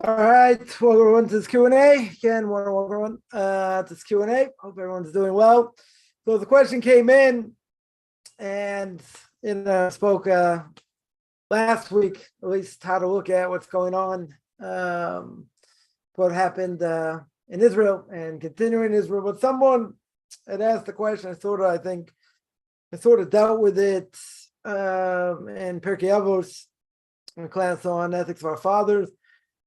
All right, welcome everyone to this Q&A. Again, welcome everyone to this Q&A. Hope everyone's doing well. So the question came in, and spoke last week, at least how to look at what's going on, what happened in Israel and continuing in Israel. But someone had asked the question. I sort of dealt with it in Pirkei Avos, in a class on ethics of our fathers.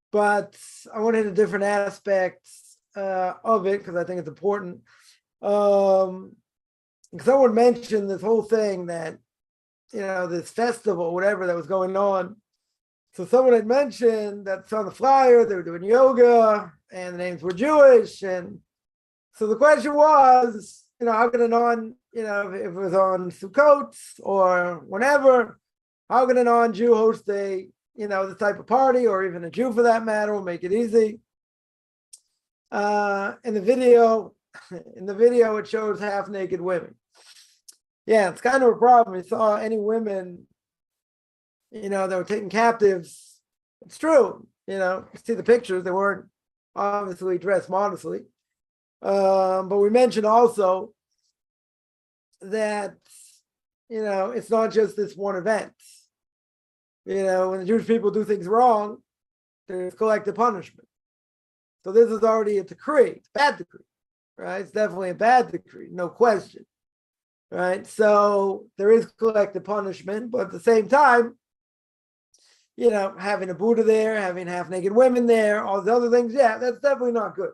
But I want to hit a different aspect of it because I think it's important. Someone mentioned this whole thing that, this festival, whatever that was going on. So someone had mentioned that's on the flyer, they were doing yoga and the names were Jewish. And so the question was, how could if it was on Sukkot or whenever, how can a non-Jew host this type of party, or even a Jew for that matter, will make it easy. In the video, it shows half-naked women. Yeah, it's kind of a problem. You saw any women, that were taken captives. It's true. You see the pictures. They weren't obviously dressed modestly. But we mentioned also that, it's not just this one event. When the Jewish people do things wrong, there's collective punishment. So this is already a decree. It's a bad decree, right? It's definitely a bad decree, no question, right? So there is collective punishment, but at the same time, having a Buddha there, having half-naked women there, all the other things, yeah, that's definitely not good,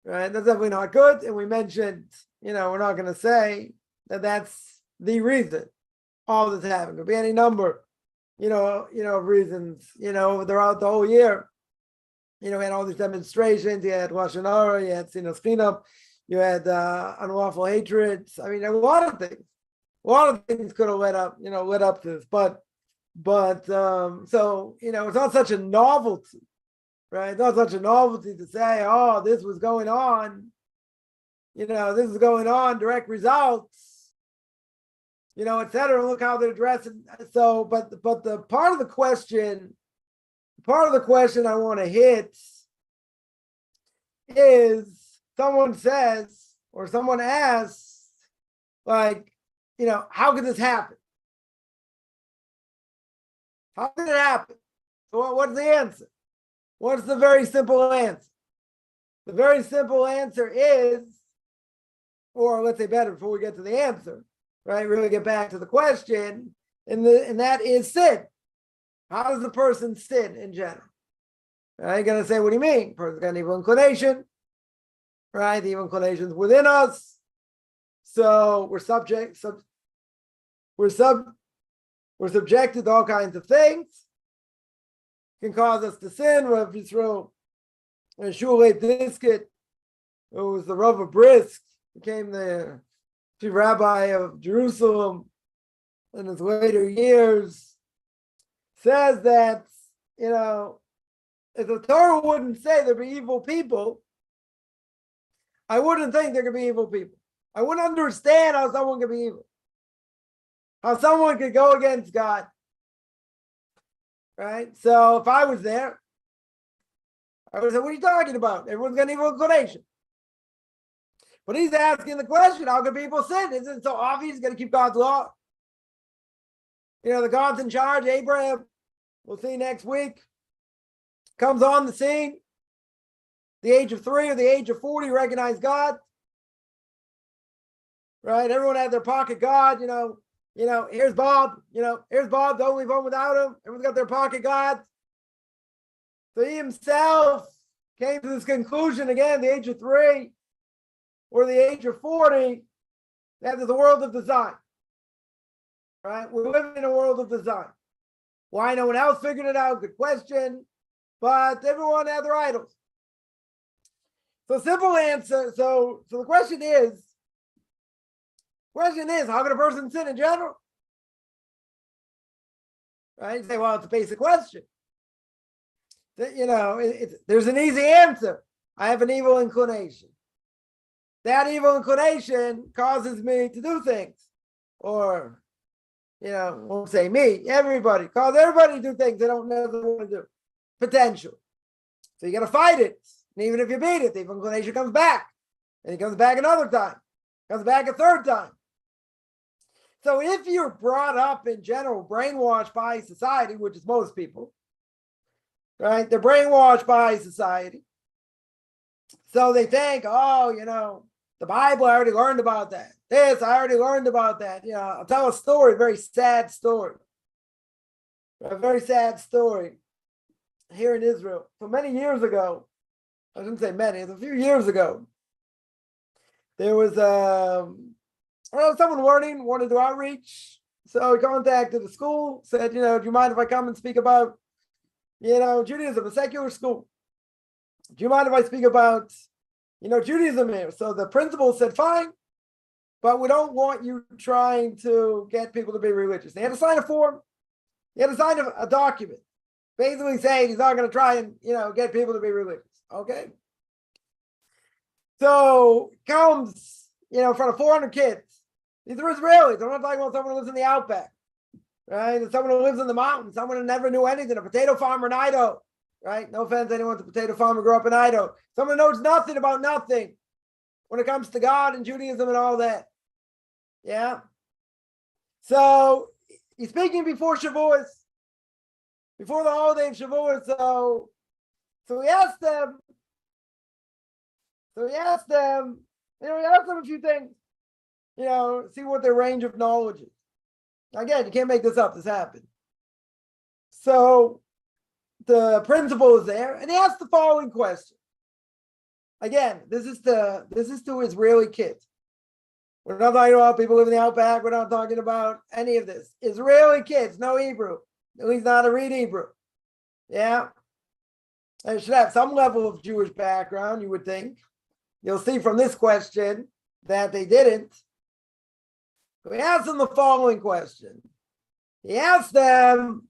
right? That's definitely not good. And we mentioned, we're not going to say that that's the reason all this happened. Could be any number of reasons, throughout the whole year. We had all these demonstrations, you had Rosh Hashanah, you had Cleanup, you had unlawful hatreds. I mean, a lot of things could have led up to this, but so, it's not such a novelty, right? It's not such a novelty to say, oh, this was going on, this is going on, direct results, et cetera. Look how they're dressed. So, but the part of the question I want to hit is someone says, or someone asks, how could this happen? How did it happen? So what's the answer? What's the very simple answer? The very simple answer is, or let's say better before we get to the answer, right? Really get back to the question, and that is sin. How does the person sin in general? Right? You're gonna say, what do you mean? Person's got an evil inclination, right? The evil inclination is within us, so we're subjected to all kinds of things. It can cause us to sin. Rav Yisrael Shulei Disket, who was the Rav of Brisk, became the chief rabbi of Jerusalem in his later years, says that, if the Torah wouldn't say there'd be evil people, I wouldn't think there could be evil people. I wouldn't understand how someone could be evil. How someone could go against God. Right? So if I was there, I would say, what are you talking about? Everyone's got an evil inclination. But he's asking the question, how can people sin? Isn't it so obvious? He's got to keep God's law. The God's in charge. Abraham, we'll see next week, comes on the scene. The age of 3 or the age of 40, recognize God. Right? Everyone had their pocket God, here's Bob, here's Bob, the only one without him. Everyone's got their pocket God. So he himself came to this conclusion again, the age of 3 or the age of 40, that there's a world of design. Right? We're living in a world of design. Why no one else figured it out? Good question. But everyone had their idols. So simple answer. So the question is, how can a person sin in general? Right? You say, well, it's a basic question. There's an easy answer. I have an evil inclination. That evil inclination causes me to do things. Or, won't say me, everybody. Cause everybody to do things they don't necessarily want to do. Potential. So you got to fight it. And even if you beat it, the inclination comes back. And it comes back another time. Comes back a third time. So if you're brought up in general, brainwashed by society, which is most people, right? They're brainwashed by society. So they think, oh, the Bible, I already learned about that. This, I already learned about that. I'll tell a story, a very sad story. A very sad story here in Israel. So many years ago, I shouldn't say many, it was a few years ago, there was someone learning, wanted to do outreach. So he contacted the school, said, do you mind if I come and speak about, Judaism, a secular school? Do you mind if I speak about, Judaism here? So the principal said, fine, but we don't want you trying to get people to be religious. They had to sign a form. He had to sign a document, basically saying he's not going to try and, get people to be religious. Okay. So comes, in front of 400 kids. These are Israelis. I'm not talking about someone who lives in the outback, right? And someone who lives in the mountains, someone who never knew anything, a potato farmer in Idaho, right? No offense to anyone, a potato farmer grew up in Idaho. Someone who knows nothing about nothing when it comes to God and Judaism and all that. Yeah. So he's speaking before Shavuos, before the holiday of Shavuos. So he asked them, he asked them a few things, see what their range of knowledge is. Again, you can't make this up. This happened. So the principal is there, and he asked the following question. Again, this is to Israeli kids. We're not talking about people living in the outback. We're not talking about any of this. Israeli kids, no Hebrew. At least not to read Hebrew. Yeah. They should have some level of Jewish background, you would think. You'll see from this question that they didn't. We asked them the following question. He asked them,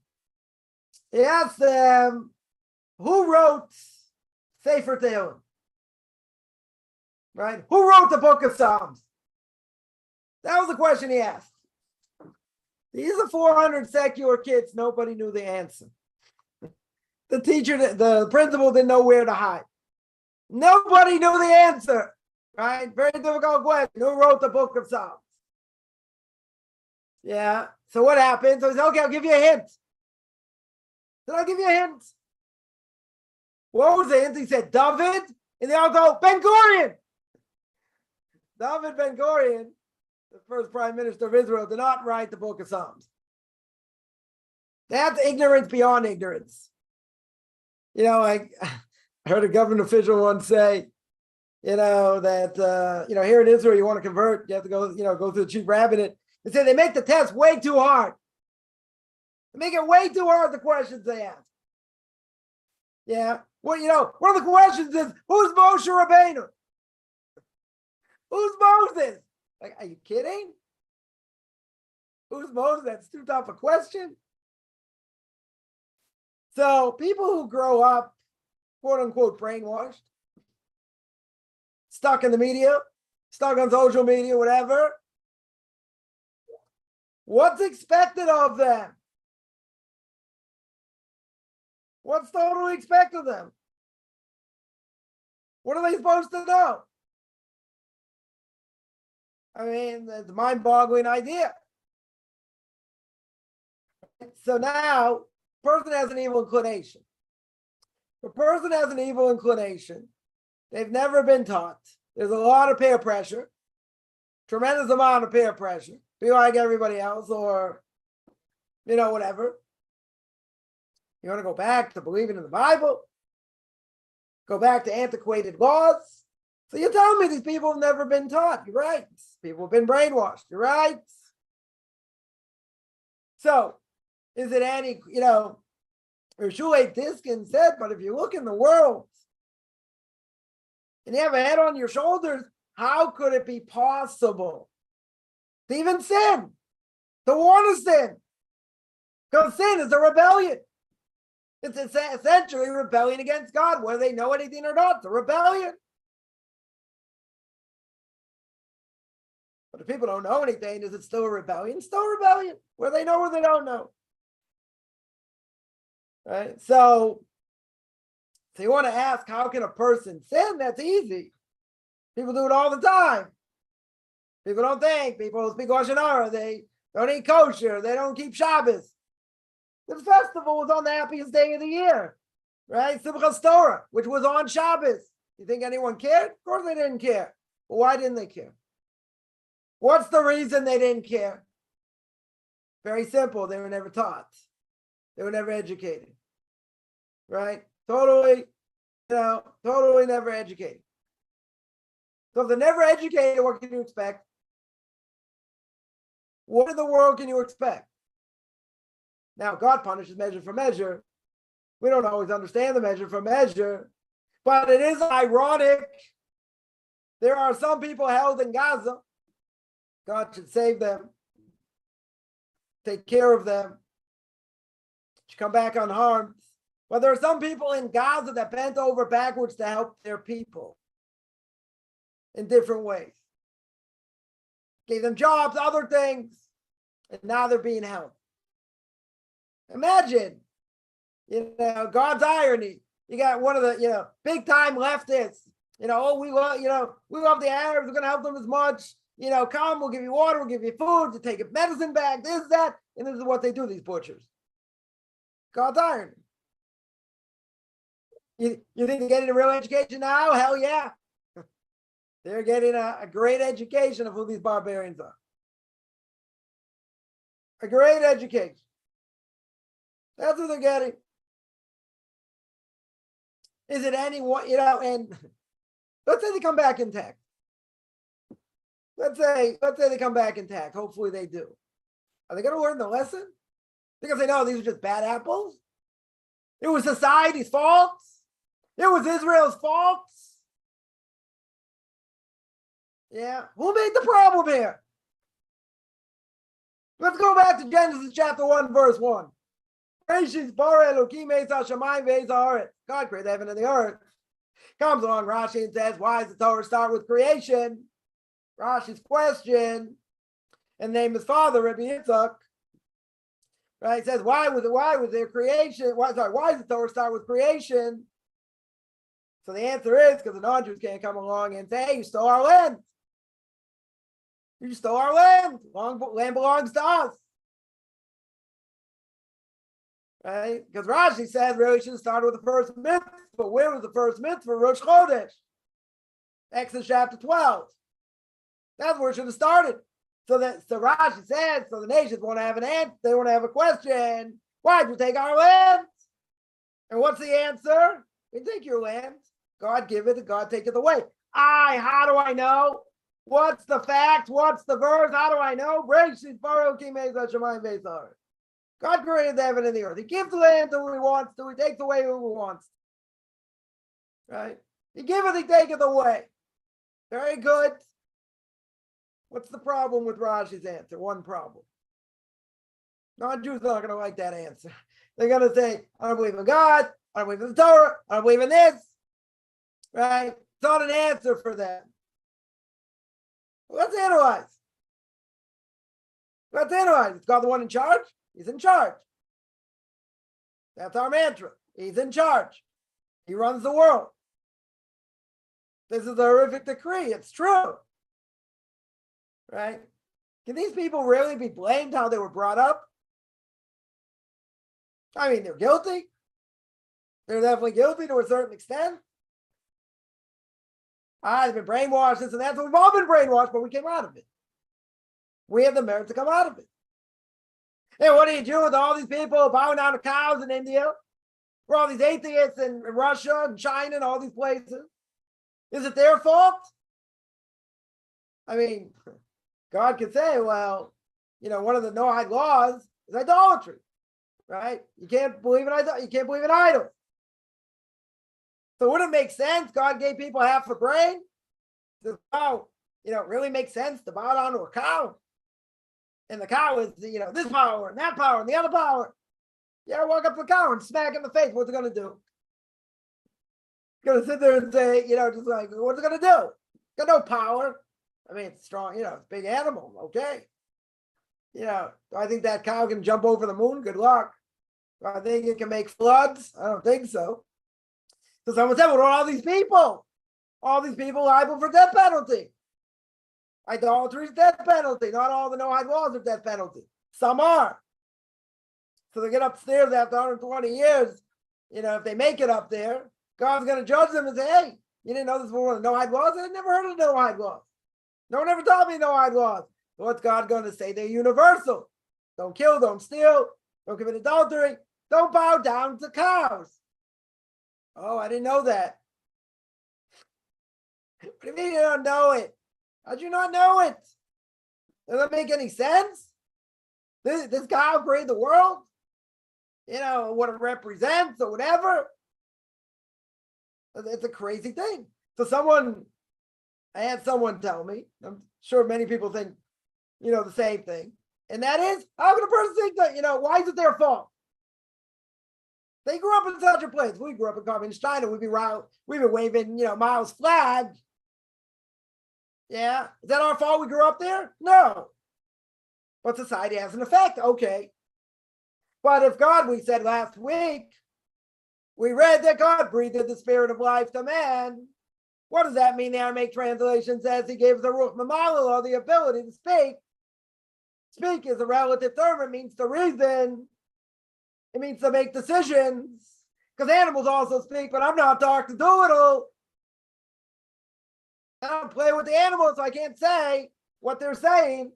who wrote Sefer Tehillim? Right? Who wrote the book of Psalms? That was the question he asked. These are 400 secular kids. Nobody knew the answer. The principal didn't know where to hide. Nobody knew the answer. Right? Very difficult question. Who wrote the book of Psalms? Yeah. So what happened? So he said, okay, I'll give you a hint. Did I give you a hint? What was the hint? He said, David, and they all go, Ben-Gurion. David Ben-Gurion, the first prime minister of Israel, did not write the book of Psalms. That's ignorance beyond ignorance. I heard a government official once say, that, here in Israel, you want to convert, you have to go, go through the chief rabbinate. They say they make the test way too hard. They make it way too hard, the questions they ask. Yeah. Well, one of the questions is, who's Moshe Rabbeinu? Who's Moses? Like, are you kidding? Who's Moses? That's too tough a question. So people who grow up, quote unquote, brainwashed, stuck in the media, stuck on social media, whatever, what's expected of them? What's totally expected of them? What are they supposed to know? I mean, it's a mind-boggling idea. So now, person has an evil inclination. The person has an evil inclination. They've never been taught. There's a lot of peer pressure, tremendous amount of peer pressure. Be like everybody else, or, whatever. You want to go back to believing in the Bible? Go back to antiquated laws? So you're telling me these people have never been taught. You're right. People have been brainwashed. You're right. So, is it any, Shulei Diskin said, but if you look in the world and you have a head on your shoulders, how could it be possible to even sin, to want to sin? Because sin is a rebellion. It's essentially rebellion against God, whether they know anything or not. It's a rebellion. But if people don't know anything, is it still a rebellion? Still a rebellion, whether they know or they don't know. Right? So So you want to ask, how can a person sin? That's easy. People do it all the time. People don't think. People speak Lashon Hara. They don't eat kosher. They don't keep Shabbos. The festival was on the happiest day of the year, right? Simchas Torah, which was on Shabbos. You think anyone cared? Of course they didn't care. But why didn't they care? What's the reason they didn't care? Very simple. They were never taught. They were never educated, right? Totally never educated. So if they're never educated, what can you expect? What in the world can you expect? Now, God punishes measure for measure. We don't always understand the measure for measure, but it is ironic. There are some people held in Gaza. God should save them, take care of them, should come back unharmed. But there are some people in Gaza that bent over backwards to help their people in different ways. Gave them jobs, other things, and now they're being helped. Imagine, God's irony. You got one of the, big time leftists. We love the Arabs. We're going to help them as much. Come, we'll give you water, we'll give you food, to take a medicine bag, this, that. And this is what they do, these butchers. God's irony. You think they're getting a real education now? Hell yeah. They're getting a great education of who these barbarians are. A great education. That's what they're getting. Is it anyone, and let's say they come back intact. Let's say they come back intact. Hopefully they do. Are they going to learn the lesson? They're going to say, no, these are just bad apples. It was society's faults. It was Israel's faults. Yeah. Who made the problem here? Let's go back to Genesis chapter 1, verse 1. God created heaven and the earth. Comes along Rashi and says, why does the Torah start with creation? Rashi's question, and name his father, Rabbi Yitzchak. Right? He says, why was there creation? Why does the Torah start with creation? So the answer is because the non-Jews can't come along and say, hey, you stole our land. You stole our land. Land belongs to us. Right? Because Rashi says really should have started with the first mitzvah. But where was the first mitzvah? Rosh Chodesh. Exodus chapter 12. That's where it should have started. So Rashi says, so the nations want to have an answer. They want to have a question. Why did you take our land? And what's the answer? We take your land. God give it and God take it away. How do I know? What's the fact? What's the verse? How do I know? God created the heaven and the earth. He gives the land to who he wants to. He takes away who he wants to. Right? He give it, he take it away. Very good. What's the problem with Rashi's answer? One problem. Non-Jews are not going to like that answer. They're going to say, I don't believe in God. I don't believe in the Torah. I don't believe in this. Right? It's not an answer for them. Let's analyze. Is God the one in charge? He's in charge. That's our mantra. He's in charge. He runs the world. This is a horrific decree. It's true. Right? Can these people really be blamed how they were brought up? I mean, they're guilty. They're definitely guilty to a certain extent. They've been brainwashed, this and that. So we've all been brainwashed, but we came out of it. We have the merit to come out of it. Hey, what do you do with all these people bowing down to cows in India? For all these atheists in Russia and China and all these places? Is it their fault? I mean, God could say, well, one of the Noahide laws is idolatry, right? You can't believe in idols. So would it make sense? God gave people half a brain. It really makes sense to bow down to a cow. And the cow is, this power and that power and the other power. Yeah, walk up to the cow and smack it in the face. What's it going to do? It's going to sit there and say, just like, what's it going to do? Got no power. I mean, it's strong, it's a big animal. Okay. Do I think that cow can jump over the moon? Good luck. Do I think it can make floods? I don't think so. So someone said, what are all these people? All these people liable for death penalty. Idolatry is death penalty. Not all the no-hide laws are death penalty. Some are. So they get upstairs after 120 years. If they make it up there, God's going to judge them and say, hey, you didn't know this was one of the no-hide laws? I never heard of no-hide laws. No one ever taught me no-hide laws. So what's God going to say? They're universal. Don't kill, don't steal, don't commit adultery, don't bow down to cows. Oh, I didn't know that. What do you mean you don't know it? How'd you not know it? Does that make any sense? This cow created the world? What it represents or whatever. It's a crazy thing. So I had someone tell me, I'm sure many people think, the same thing. And that is, how can a person think that, why is it their fault? They grew up in such a place. We grew up in communist China. We've been waving, Mao's flag. Yeah. Is that our fault we grew up there? No. But society has an effect. Okay. But if God, we said last week, we read that God breathed the spirit of life to man. What does that mean? The Aramaic translation says he gave the ruach mamalel, or the ability to speak. Speak is a relative term. It means to reason. It means to make decisions. Because animals also speak, but I'm not Dr. Doolittle. I don't play with the animals, so I can't say what they're saying.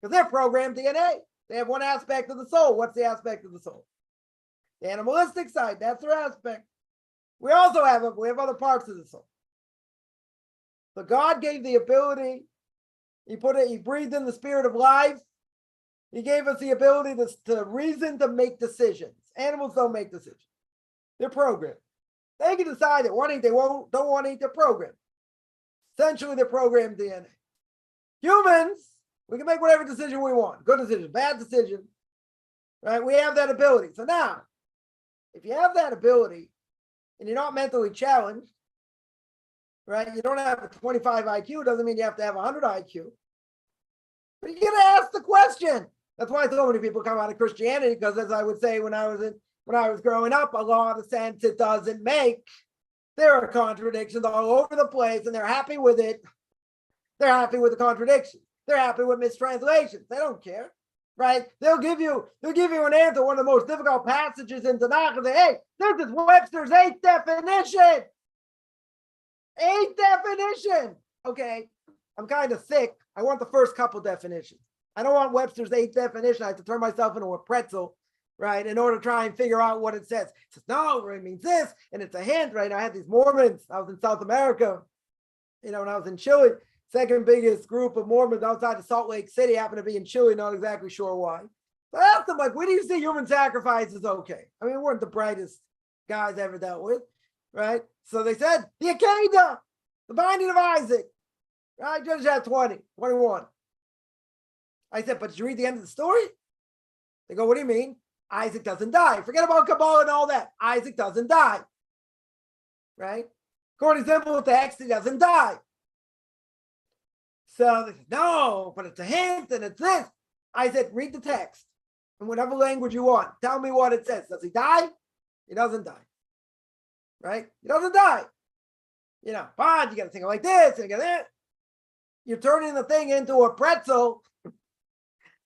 Because they're programmed DNA. They have one aspect of the soul. What's the aspect of the soul? The animalistic side. That's their aspect. We also have other parts of the soul. So God gave the ability. He breathed in the spirit of life. He gave us the ability to reason, to make decisions. Animals don't make decisions. They're programmed. They can decide that want to eat, don't want to eat, they're programmed. Essentially, they're programmed DNA. Humans, we can make whatever decision we want. Good decision, bad decision. Right? We have that ability. So now, if you have that ability and you're not mentally challenged, right? You don't have a 25 IQ, doesn't mean you have to have 100 IQ. But you got to ask the question. That's why so many people come out of Christianity, because as I would say when I was growing up, a lot of sense it doesn't make. There are contradictions all over the place, and they're happy with it. They're happy with the contradictions. They're happy with mistranslations. They don't care, right? They'll give you an answer, one of the most difficult passages in Tanakh, and say, hey, this is Webster's 8th definition. 8th definition. Okay, I'm kind of thick. I want the first couple definitions. I don't want Webster's 8th definition. I have to turn myself into a pretzel, right, in order to try and figure out what it says. It says, no, it means this, and it's a hint, right? I had these Mormons. I was in South America, when I was in Chile, second biggest group of Mormons outside of Salt Lake City, happened to be in Chile, not exactly sure why. So I asked them, where do you see human sacrifice is okay? I mean, we weren't the brightest guys I ever dealt with, right? So they said, the Akedah, the binding of Isaac, right? Judges chapter 21. I said, but did you read the end of the story? They go, what do you mean? Isaac doesn't die. Forget about Kabbalah and all that. Isaac doesn't die. Right? According to simple text, he doesn't die. So they said, no, but it's a hint and it's this. I said, read the text in whatever language you want. Tell me what it says. Does he die? He doesn't die. Right? He doesn't die. Fine, you got to think like this and you got that. You're turning the thing into a pretzel,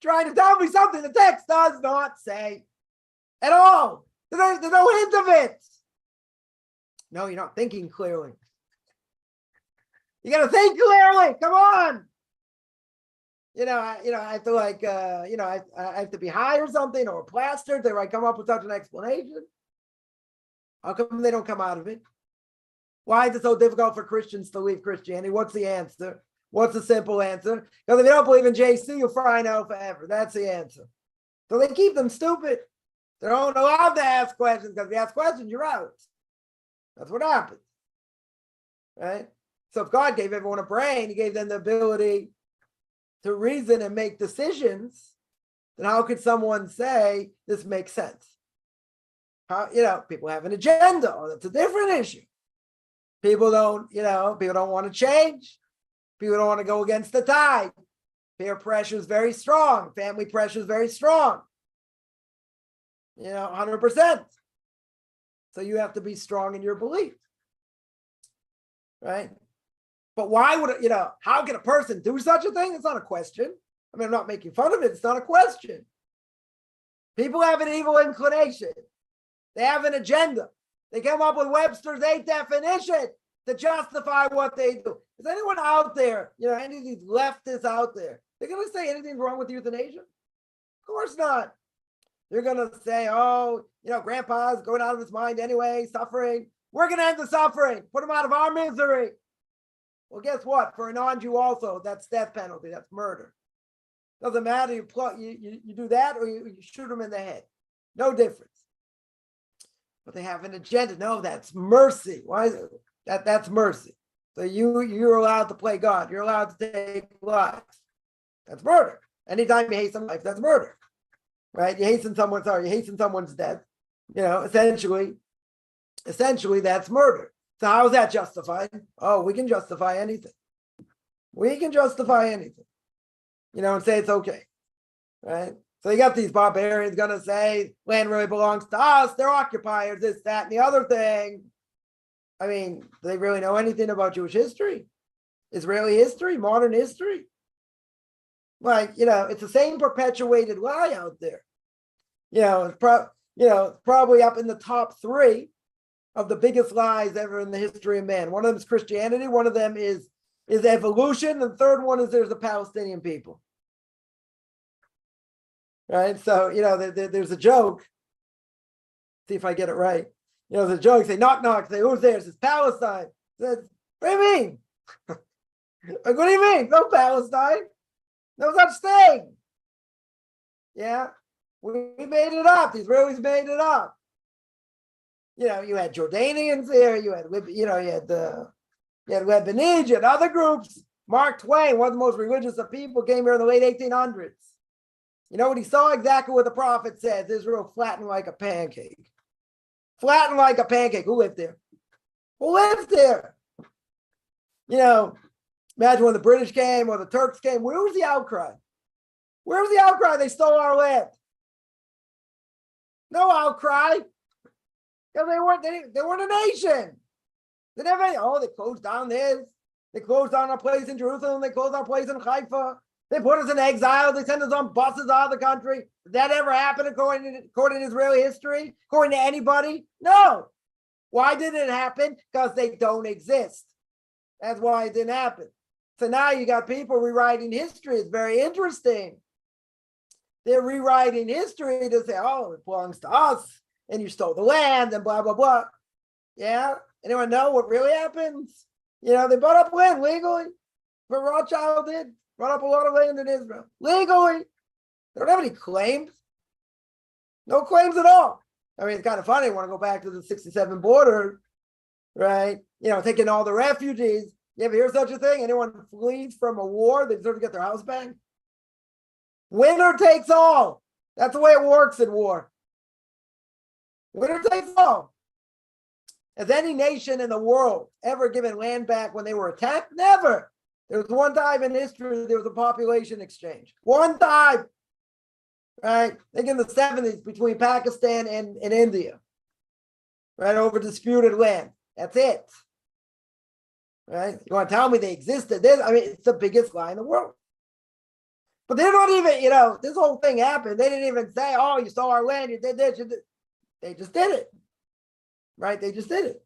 trying to tell me something the text does not say at all. There's no hint of it. No, you're not thinking clearly. You got to think clearly. Come on. I have to I have to be high or something or plastered to come up with such an explanation. How come they don't come out of it? Why is it so difficult for Christians to leave Christianity? What's the answer? What's the simple answer? Because if you don't believe in JC, you'll fry now forever. That's the answer. So they keep them stupid. They don't allow to ask questions, because if you ask questions, you're out. That's what happens. Right? So if God gave everyone a brain, he gave them the ability to reason and make decisions, then how could someone say this makes sense? People have an agenda. Oh, that's a different issue. People don't want to change. People don't want to go against the tide. Peer pressure is very strong. Family pressure is very strong. 100%. So you have to be strong in your belief, right? But why would it, how can a person do such a thing? It's not a question. I mean, I'm not making fun of it. It's not a question. People have an evil inclination. They have an agenda. They come up with Webster's 8 definition to justify what they do. Is anyone out there, any of these leftists out there, they're going to say anything's wrong with euthanasia? Of course not. They're going to say, grandpa's going out of his mind anyway, suffering. We're going to end the suffering, put him out of our misery. Well, guess what? For a non-Jew also, that's death penalty. That's murder. Doesn't matter. You do that or you shoot him in the head. No difference. But they have an agenda. No, that's mercy. Why is it? That's mercy. So you're allowed to play God. You're allowed to take lives. That's murder. Anytime you hasten life, that's murder. Right? You hasten someone's death. Essentially, that's murder. So how is that justified? Oh, we can justify anything. We can justify anything. And say it's okay. Right? So you got these barbarians going to say land really belongs to us. They're occupiers, this, that, and the other thing. I mean, do they really know anything about Jewish history? Israeli history? Modern history? It's the same perpetuated lie out there. It's probably up in the top 3 of the biggest lies ever in the history of man. One of them is Christianity. One of them is evolution. And the third one is there's the Palestinian people. Right? So, there's a joke. See if I get it right. The joke, say, knock, knock. Say, who's there? It says, Palestine. Says, what do you mean? What do you mean? No Palestine. No such thing. Yeah. We made it up. The Israelis made it up. You had Jordanians there. You had Lebanese. You had other groups. Mark Twain, one of the most religious of people, came here in the late 1800s. You know what he saw? Exactly what the prophet says. Israel flattened like a pancake. Flattened like a pancake. Who lived there? Who lived there? Imagine when the British came or the Turks came. Where was the outcry? Where was the outcry? They stole our land. No outcry. Because they weren't a nation. They never, they closed down this. They closed down our place in Jerusalem. They closed our place in Haifa. They put us in exile. They sent us on buses out of the country. Did that ever happen according to Israeli history? According to anybody? No. Why did it happen? Because they don't exist. That's why it didn't happen. So now you got people rewriting history. It's very interesting. They're rewriting history to say, it belongs to us, and you stole the land, and blah, blah, blah. Yeah? Anyone know what really happens? They bought up land legally. But Rothschild did. Brought up a lot of land in Israel. Legally. They don't have any claims. No claims at all. I mean, it's kind of funny. I want to go back to the 67 border, right? Taking all the refugees. You ever hear such a thing? Anyone flees from a war, they deserve to get their house back? Winner takes all. That's the way it works in war. Winner takes all. Has any nation in the world ever given land back when they were attacked? Never. There was one time in history there was a population exchange. One time. Right? I think in the 70s between Pakistan and India. Right? Over disputed land. That's it. Right? You want to tell me they existed? It's the biggest lie in the world. But they're not even, this whole thing happened. They didn't even say, you stole our land, you did this, you did. They just did it. Right? They just did it.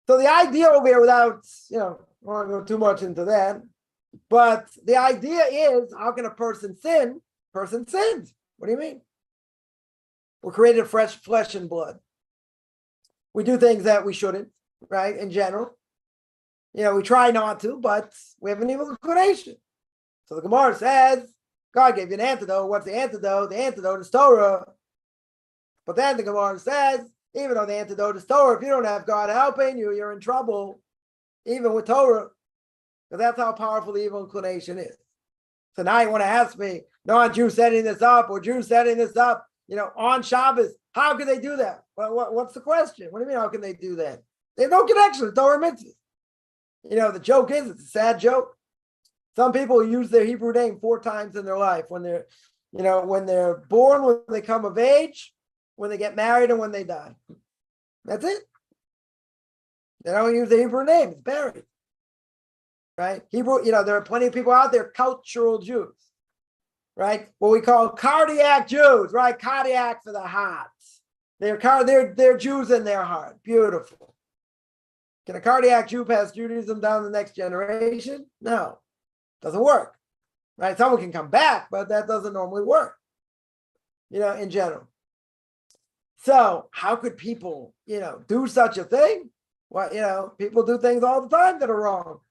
So the idea over here, without, I don't want to go too much into that, but the idea is, how can a person sin? Person sins. What do you mean? We're created of fresh flesh and blood. We do things that we shouldn't, right? In general. We try not to, but we have an evil inclination. So the Gemara says, God gave you an antidote. What's the antidote? The antidote is Torah. But then the Gemara says, even though the antidote is Torah, if you don't have God helping you, you're in trouble, even with Torah. Because that's how powerful the evil inclination is. So now you want to ask me, non-Jew setting this up or Jew setting this up, on Shabbos. How can they do that? What's the question? What do you mean, how can they do that? They have no connection to Torah mitzvahs. The joke is, it's a sad joke. Some people use their Hebrew name 4 times in their life when they're, when they're born, when they come of age, when they get married, and when they die. That's it. They don't use the Hebrew name. It's buried. Right? Hebrew, there are plenty of people out there, cultural Jews. Right? What we call cardiac Jews, right? Cardiac for the heart. They're Jews in their heart. Beautiful. Can a cardiac Jew pass Judaism down to the next generation? No. Doesn't work. Right? Someone can come back, but that doesn't normally work. In general. So how could people, do such a thing? Well, people do things all the time that are wrong.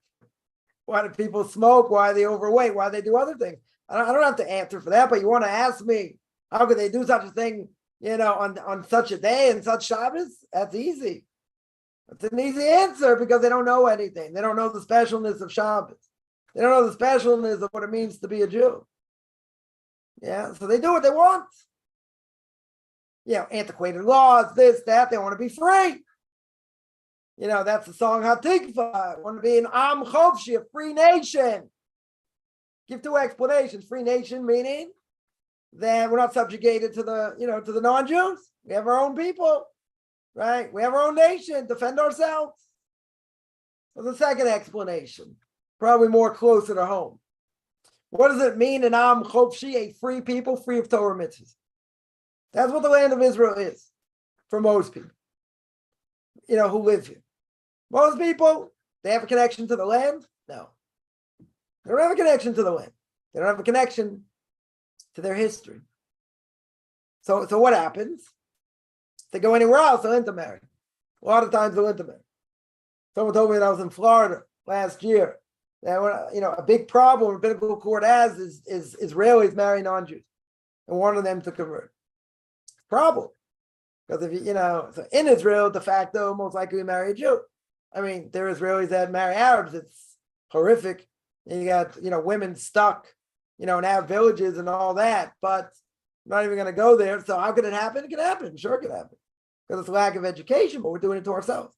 Why do people smoke? Why are they overweight? Why do they do other things? I don't have to answer for that, but you want to ask me, how could they do such a thing, on such a day and such Shabbos? That's easy. It's an easy answer because they don't know anything. They don't know the specialness of Shabbos. They don't know the specialness of what it means to be a Jew. Yeah, so they do what they want. Antiquated laws, this, that. They want to be free. That's the song Hatikva. I want to be an Am Chovshi, a free nation. Give two explanations. Free nation meaning that we're not subjugated to the non-Jews. We have our own people, right? We have our own nation, defend ourselves. So the second explanation, probably more closer to home. What does it mean, an Am Chovshi, a free people, free of Torah mitzvahs? That's what the land of Israel is for most people, who live here. Most people, they have a connection to the land? No. They don't have a connection to the land. They don't have a connection to their history. So what happens? If they go anywhere else, they'll intermarry. A lot of times they'll intermarry. Someone told me that I was in Florida last year. That a big problem rabbinical court has is Israelis marrying non-Jews and wanting them to convert. Problem. Because if so in Israel, de facto, most likely you marry a Jew. I mean, there are Israelis that marry Arabs. It's horrific. And you got, women stuck, in Arab villages and all that, but I'm not even going to go there. So how could it happen? It can happen. Sure, it can happen. Because it's a lack of education, but we're doing it to ourselves.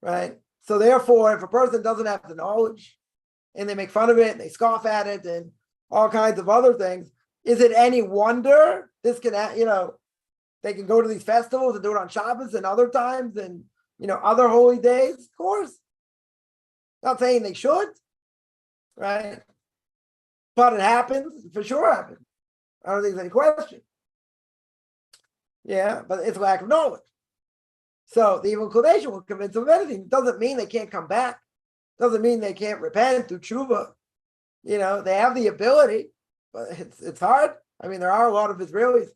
Right? So therefore, if a person doesn't have the knowledge and they make fun of it and they scoff at it and all kinds of other things, is it any wonder this can, they can go to these festivals and do it on Shabbos and other times and, other holy days? Of course. Not saying they should, right? But it happens, for sure happens. I don't think there's any question. Yeah, but it's a lack of knowledge. So the evil inclination will convince them of anything. Doesn't mean they can't come back. Doesn't mean they can't repent, do teshuvah. They have the ability, but it's hard. I mean, there are a lot of Israelis,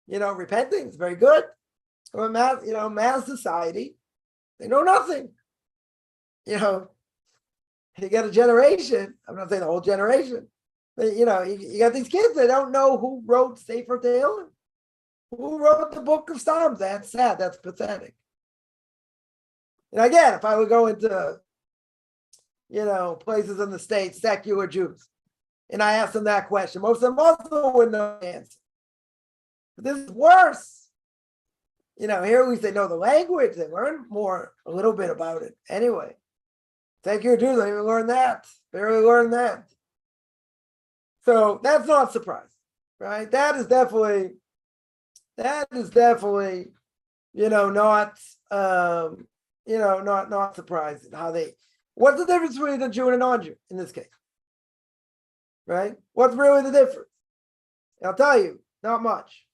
repenting. It's very good. But mass society, they know nothing. You got a generation. I'm not saying the whole generation, but you got these kids that don't know who wrote Sefer Tehillim, who wrote the Book of Psalms. That's sad. That's pathetic. And again, if I would go into, places in the States, secular Jews, and I asked them that question, most of them also wouldn't know the answer. But this is worse. Here at least they know the language. They learn a little bit about it. Anyway, secular Jews don't even learn that. Barely learn that. So that's not surprising, right? That is definitely, not surprising what's the difference between a Jew and a non-Jew in this case? Right? What's really the difference? And I'll tell you, not much.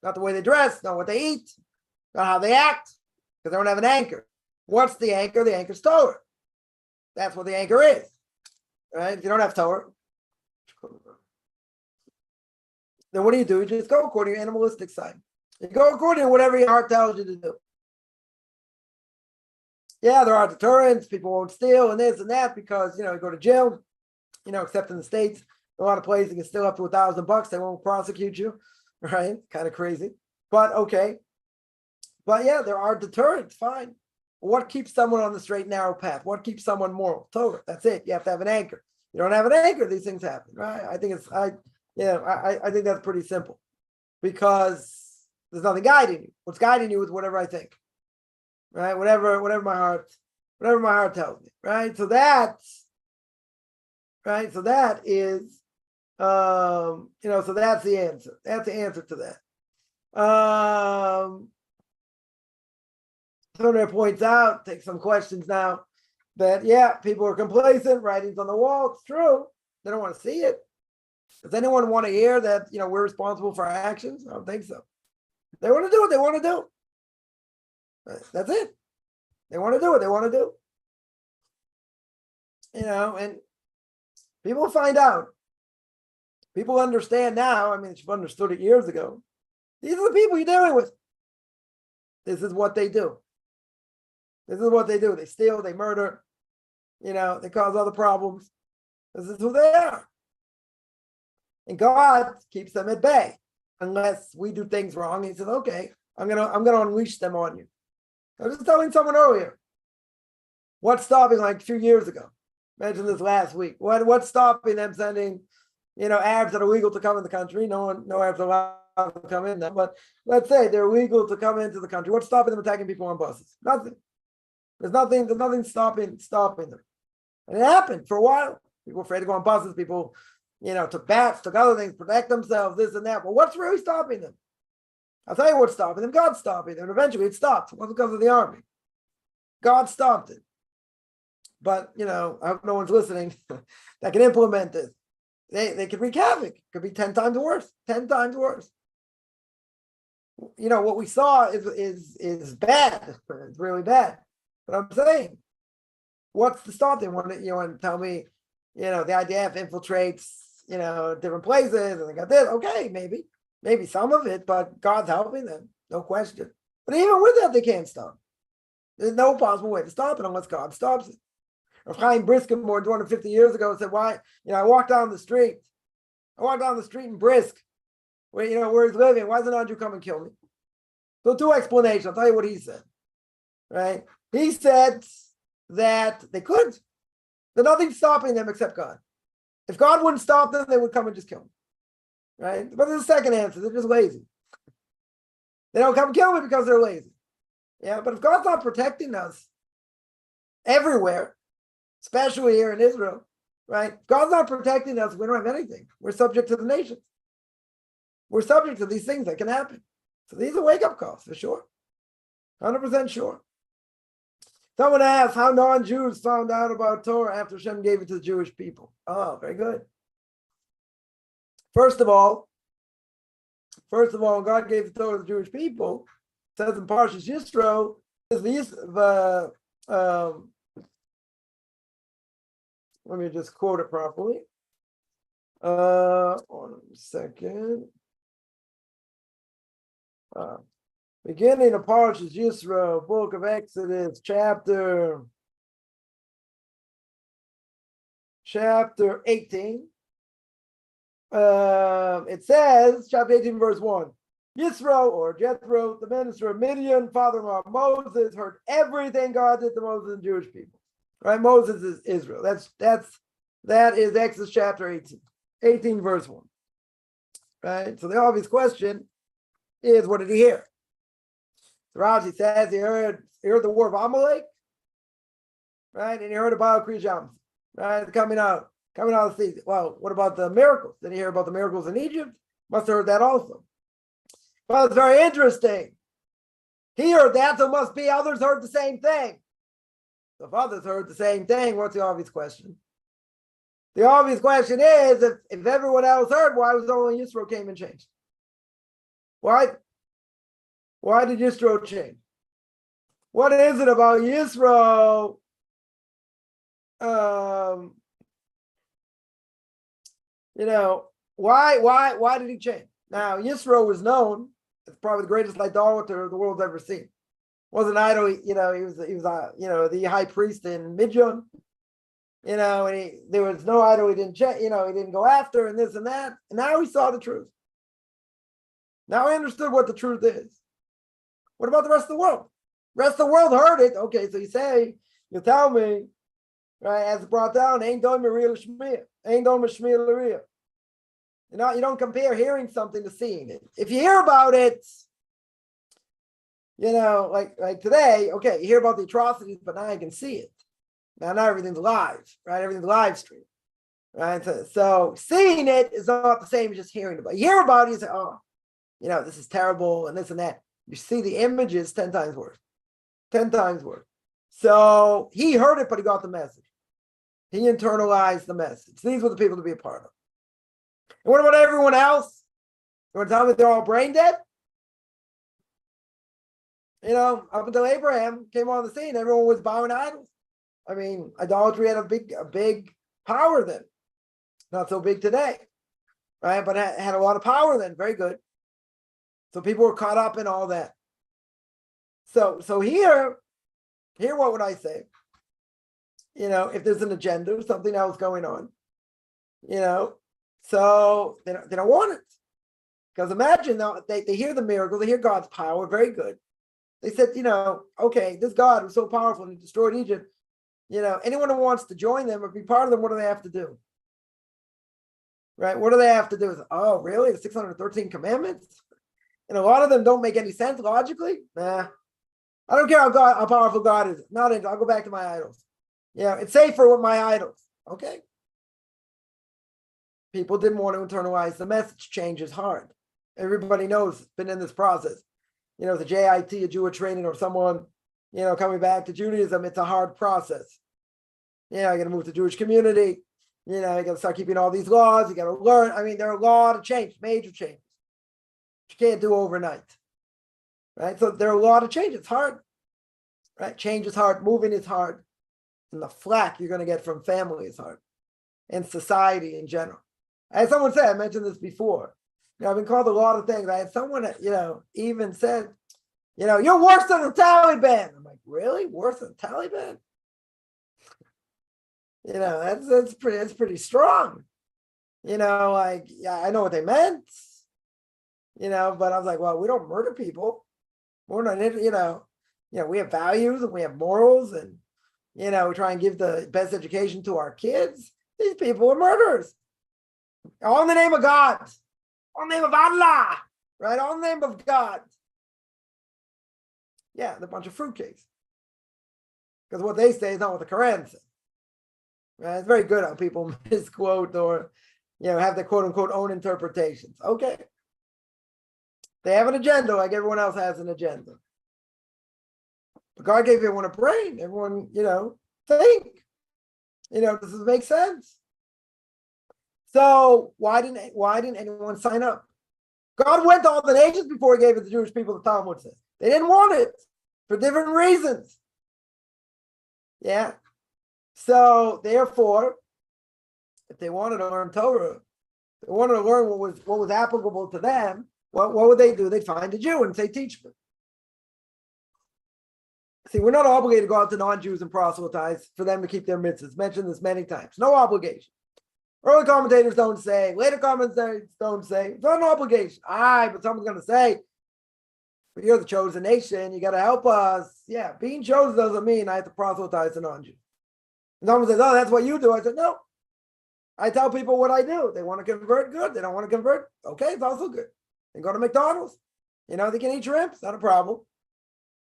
Not the way they dress, not what they eat, not how they act, because they don't have an anchor. What's the anchor? The anchor's Torah. That's what the anchor is. Right? If you don't have Torah, then what do? You just go according to your animalistic side. You go according to whatever your heart tells you to do. Yeah, there are deterrents. People won't steal and this and that because, you go to jail, except in the States. A lot of places you can steal up to $1,000. They won't prosecute you, right? Kind of crazy, but okay. But yeah, there are deterrents. Fine. What keeps someone on the straight and narrow path? What keeps someone moral? Torah. That's it. You have to have an anchor. You don't have an anchor, these things happen, right? I think I think that's pretty simple because there's nothing guiding you. What's guiding you is whatever I think, right? Whatever my heart tells me, right? So that's right. So that is, so that's the answer. That's the answer to that. Turner points out, take some questions now, that yeah, people are complacent, writings on the wall. It's true. They don't want to see it. Does anyone want to hear that, we're responsible for our actions? I don't think so. They want to do what they want to do. That's it. They want to do what they want to do. And people find out. People understand now. I mean, you've understood it years ago. These are the people you're dealing with. This is what they do. This is what they do. They steal, they murder, they cause other problems. This is who they are. And God keeps them at bay unless we do things wrong. He says, okay, I'm gonna unleash them on you. I was just telling someone earlier, what's stopping, like a few years ago? Mentioned this last week. What's stopping them sending, Arabs that are legal to come in the country? No Arabs are allowed to come in there. But let's say they're legal to come into the country. What's stopping them attacking people on buses? Nothing. There's nothing stopping them. And it happened for a while. People were afraid to go on buses. People, took bats, took other things, protect themselves, this and that. Well, what's really stopping them? I'll tell you what's stopping them. God's stopping them. And eventually it stopped. It wasn't because of the army. God stopped it. But, I hope no one's listening that can implement this. They could wreak havoc. It could be 10 times worse. 10 times worse. What we saw is bad. It's really bad. But I'm saying, what's the stop? They want to tell me, the IDF infiltrates, different places, and they got this. Okay, maybe some of it, but God's helping them, no question. But even with that, they can't stop. There's no possible way to stop it unless God stops it. Rabbi Chaim Briskin, more than 250 years ago, said, why, I walked down the street in Brisk, where he's living. Why doesn't Andrew come and kill me? So 2 explanations. I'll tell you what he said, right? He said that they could. There's nothing stopping them except God. If God wouldn't stop them, they would come and just kill them, right? But there's a second answer. They're just lazy. They don't come kill me because they're lazy. Yeah, but if God's not protecting us everywhere, especially here in Israel, right? God's not protecting us. We don't have anything. We're subject to the nations. We're subject to these things that can happen. So these are wake-up calls for sure. 100% sure. Someone asked how non-Jews found out about Torah after Hashem gave it to the Jewish people. Oh, very good. First of all, when God gave the Torah to the Jewish people, it says in Parshas Yisro, let me just quote it properly. 1 second. Beginning of Parshas Yisro, book of Exodus, chapter 18. It says, chapter 18, verse 1. Yisro, or Jethro, the minister of Midian, father-in-law of Moses, heard everything God did to Moses and Jewish people. Right? Moses is Israel. That is Exodus chapter 18, verse 1. Right? So the obvious question is, what did he hear? Rashi says he heard the war of Amalek, right? And he heard about Kriyam, right? Coming out of the sea. Well, what about the miracles? Did he hear about the miracles in Egypt? Must have heard that also. Well, it's very interesting. He heard that, so must be others heard the same thing. So if others heard the same thing, what's the obvious question? The obvious question is, if everyone else heard, why was only Yisro came and changed? Why did Yisro change? What is it about Yisro? Why did he change? Now, Yisro was known as probably the greatest idolater the world's ever seen. Was an idol, he was the high priest in Midian, and there was no idol he didn't check, he didn't go after, and this and that. And now he saw the truth. Now he understood what the truth is. What about the rest of the world? The rest of the world heard it. Okay, so you tell me, right, as it's brought down, ain't doing Maria L'Shmiya, ain't doing Shmiya L'Ria. You don't compare hearing something to seeing it. If you hear about it, like today, okay, you hear about the atrocities, but now you can see it. Now everything's live, right? Everything's live stream, right? So seeing it is not the same as just hearing about it. You hear about it, you say, oh, this is terrible and this and that. You see the images 10 times worse. 10 times worse. So he heard it, but he got the message. He internalized the message. These were the people to be a part of. And what about everyone else? You want to tell me they're all brain dead? Up until Abraham came on the scene, everyone was bowing idols. I mean, idolatry had a big power then. Not so big today, right? But it had a lot of power then. Very good. So people were caught up in all that. So here, what would I say? If there's an agenda, something else going on, so they don't want it. Because imagine now, they hear the miracle, they hear God's power, very good. They said, okay, this God was so powerful and he destroyed Egypt. Anyone who wants to join them or be part of them, what do they have to do? Right? What do they have to do? Oh, really? The 613 commandments? And a lot of them don't make any sense logically. Nah. I don't care how powerful God is. I'll go back to my idols. It's safer with my idols. Okay. People didn't want to internalize the message. Change is hard. Everybody knows, been in this process. The JIT, a Jewish training, or someone, coming back to Judaism, it's a hard process. You got to move to the Jewish community. You got to start keeping all these laws. You got to learn. I mean, there are a lot of changes, major changes. You can't do overnight. Right? So there are a lot of changes. It's hard. Right? Change is hard. Moving is hard. And the flack you're going to get from family is hard. And society in general. I had someone say, I mentioned this before. I've been called a lot of things. I had someone that, even said, you're worse than the Taliban. I'm like, really? Worse than the Taliban? That's pretty strong. I know what they meant. But I was like, well, we don't murder people. We're not, we have values and we have morals, and, we try and give the best education to our kids. These people are murderers. All in the name of God. All in the name of Allah. Right? All in the name of God. Yeah, they're a bunch of fruitcakes. Because what they say is not what the Quran says. Right? It's very good how people misquote or, have their quote-unquote own interpretations. Okay. They have an agenda like everyone else has an agenda. But God gave everyone a brain. Everyone, think. Does this make sense? So why didn't anyone sign up? God went to all the nations before he gave it to the Jewish people, the Talmud says. They didn't want it for different reasons. Yeah. So therefore, if they wanted to learn Torah, they wanted to learn what was applicable to them, what would they do? They'd find a Jew and say, teach me. See, we're not obligated to go out to non-Jews and proselytize for them to keep their mitzvahs. Mentioned this many times. No obligation. Early commentators don't say. Later commentators don't say. It's not an obligation. But someone's going to say, but you're the chosen nation. You got to help us. Yeah, being chosen doesn't mean I have to proselytize to non-Jews. And someone says, oh, that's what you do. I said, no. I tell people what I do. They want to convert, good. They don't want to convert, okay, it's also good. They go to McDonald's. They can eat shrimp. It's not a problem.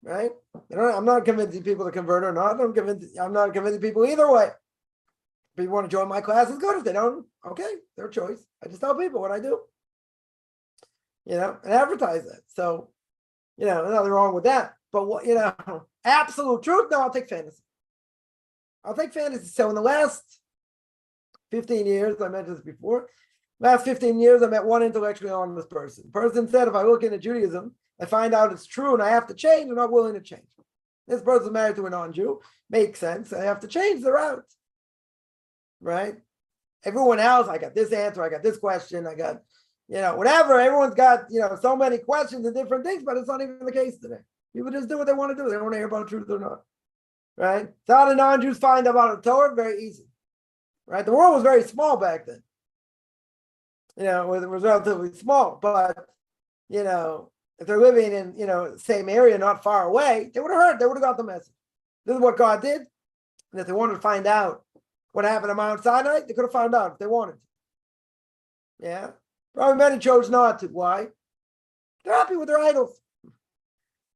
Right? I'm not convincing people to convert or not. I'm not convincing people either way. If people want to join my class, it's good. If they don't, okay, their choice. I just tell people what I do. And advertise that. So, nothing wrong with that. But what, absolute truth, no, I'll take fantasy. So in the last 15 years, I mentioned this before, last 15 years, I met one intellectually honest person. The person said, if I look into Judaism, I find out it's true and I have to change, I'm not willing to change. This person's married to a non-Jew. Makes sense. I have to change the route. Right? Everyone else, I got this answer, I got this question, I got, whatever. Everyone's got, so many questions and different things, but it's not even the case today. People just do what they want to do. They don't want to hear about truth or not. Right? So how do non-Jews find about the Torah? Very easy. Right? The world was very small back then. It was relatively small, but, if they're living in, the same area, not far away, they would have heard, they would have got the message. This is what God did. And if they wanted to find out what happened at Mount Sinai, they could have found out if they wanted to. Yeah. Probably many chose not to. Why? They're happy with their idols.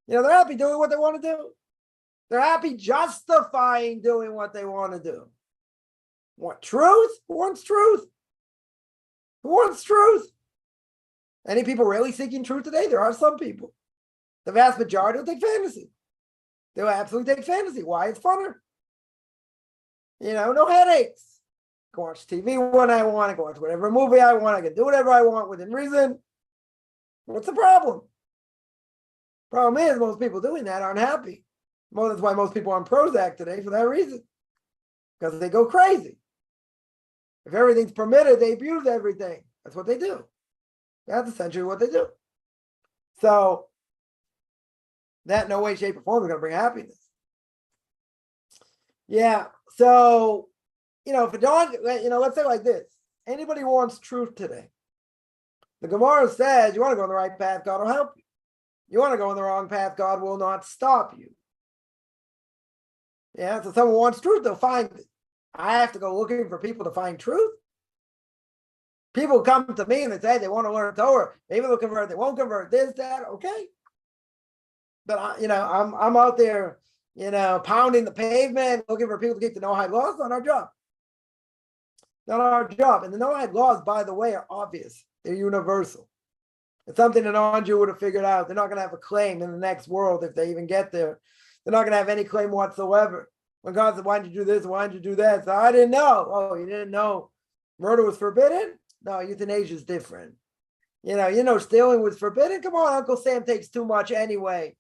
They're happy doing what they want to do. They're happy justifying doing what they want to do. Want truth? Who wants truth? Who wants truth? Any people really seeking truth today? There are some people. The vast majority will take fantasy. They'll absolutely take fantasy. Why? It's funner. No headaches. I can watch TV when I want. I can watch whatever movie I want. I can do whatever I want within reason. What's the problem? Problem is, most people doing that aren't happy. Well, that's why most people are on Prozac today for that reason. Because they go crazy. If everything's permitted, they abuse everything. That's what they do. That's essentially what they do. So, that in no way, shape, or form is going to bring happiness. Yeah. So, if it don't, let's say like this. Anybody who wants truth today. The Gemara says, you want to go on the right path, God will help you. You want to go on the wrong path, God will not stop you. Yeah, so someone wants truth, they'll find it. I have to go looking for people to find truth. People come to me and they say they want to learn Torah. Maybe they'll convert, they won't convert, this, that, okay. But I'm out there, pounding the pavement, looking for people to get to know Noahide laws. Not our job. Not our job. And the Noahide laws, by the way, are obvious. They're universal. It's something a non-Jew would have figured out. They're not going to have a claim in the next world if they even get there. They're not going to have any claim whatsoever. When God said, why did you do this? Why did you do that? So I didn't know. Oh, you didn't know murder was forbidden? No, euthanasia is different. Stealing was forbidden? Come on, Uncle Sam takes too much anyway.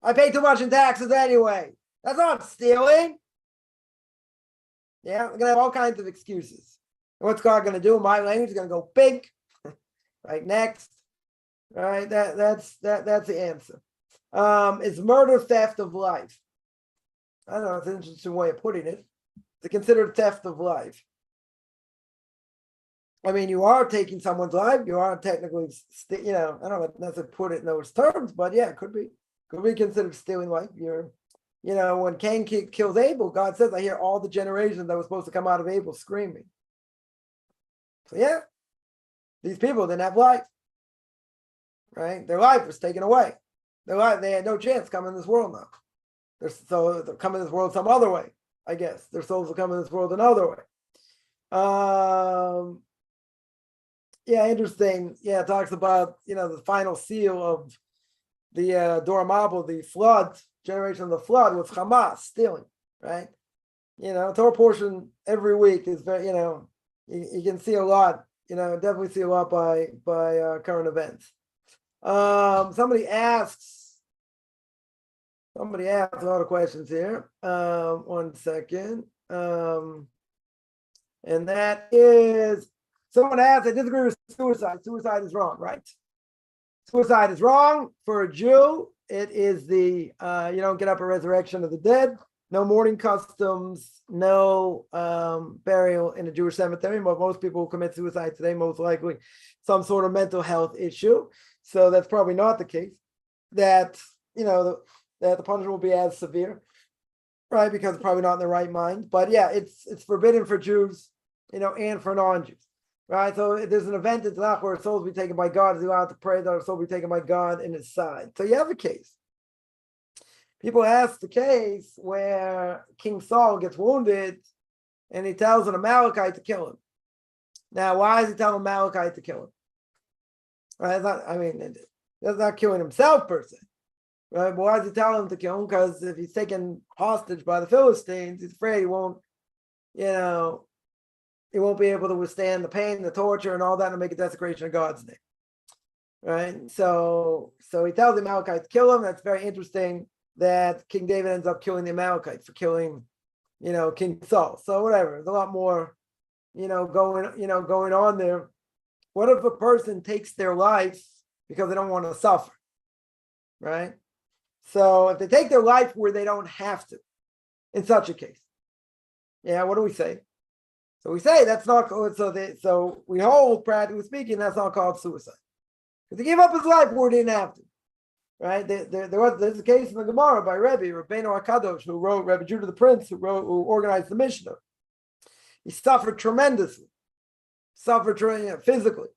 I pay too much in taxes anyway. That's not stealing. Yeah, we're going to have all kinds of excuses. And what's God going to do? My language is going to go pink. Right, next. All right, that's the answer. Is murder theft of life? I don't know, it's an interesting way of putting it. It's considered theft of life. I mean, you are taking someone's life. You are technically, I don't know how to put it in those terms, but yeah, it could be considered stealing life. When Cain kills Abel, God says, I hear all the generations that were supposed to come out of Abel screaming. So yeah, these people didn't have life, right? Their life was taken away. They had no chance coming in this world now. They'll come in this world some other way, I guess. Their souls will come in this world another way. Interesting. Yeah, it talks about, the final seal of the Dor Mabul, the flood, generation of the flood was Hamas, stealing, right? Torah portion every week is very, you can see a lot, definitely see a lot by current events. Somebody asks a lot of questions here. 1 second. And that is, someone asks, I disagree with suicide. Suicide is wrong, right? Suicide is wrong. For a Jew, it is you don't get up a resurrection of the dead, no mourning customs, no burial in a Jewish cemetery. But most people who commit suicide today, most likely some sort of mental health issue. So that's probably not the case. That, that the punishment will be as severe, right? Because it's probably not in the right mind. But yeah, it's forbidden for Jews, and for non-Jews, right? So there's an event in Tanakh where a soul will be taken by God. Is allowed to pray that a soul will be taken by God in his side. So you have a case. People ask the case where King Saul gets wounded and he tells an Amalekite to kill him. Now, why is he telling Amalekite to kill him? Right? That's not killing himself per se. Right? But why does he tell him to kill him? Because if he's taken hostage by the Philistines, he's afraid he won't be able to withstand the pain, the torture, and all that, and make a desecration of God's name. Right? So he tells the Amalekite to kill him. That's very interesting that King David ends up killing the Amalekites for killing, King Saul. So whatever. There's a lot more, going on there. What if a person takes their life because they don't want to suffer? Right? So if they take their life where they don't have to, in such a case, what do we say? So we say that's not so we hold, practically speaking, that's not called suicide. Because he gave up his life where he didn't have to. Right? There's a case in the Gemara by Rabbeinu HaKadosh, who wrote, Rabbi Judah the Prince, who organized the Mishnah. He suffered tremendously, physically,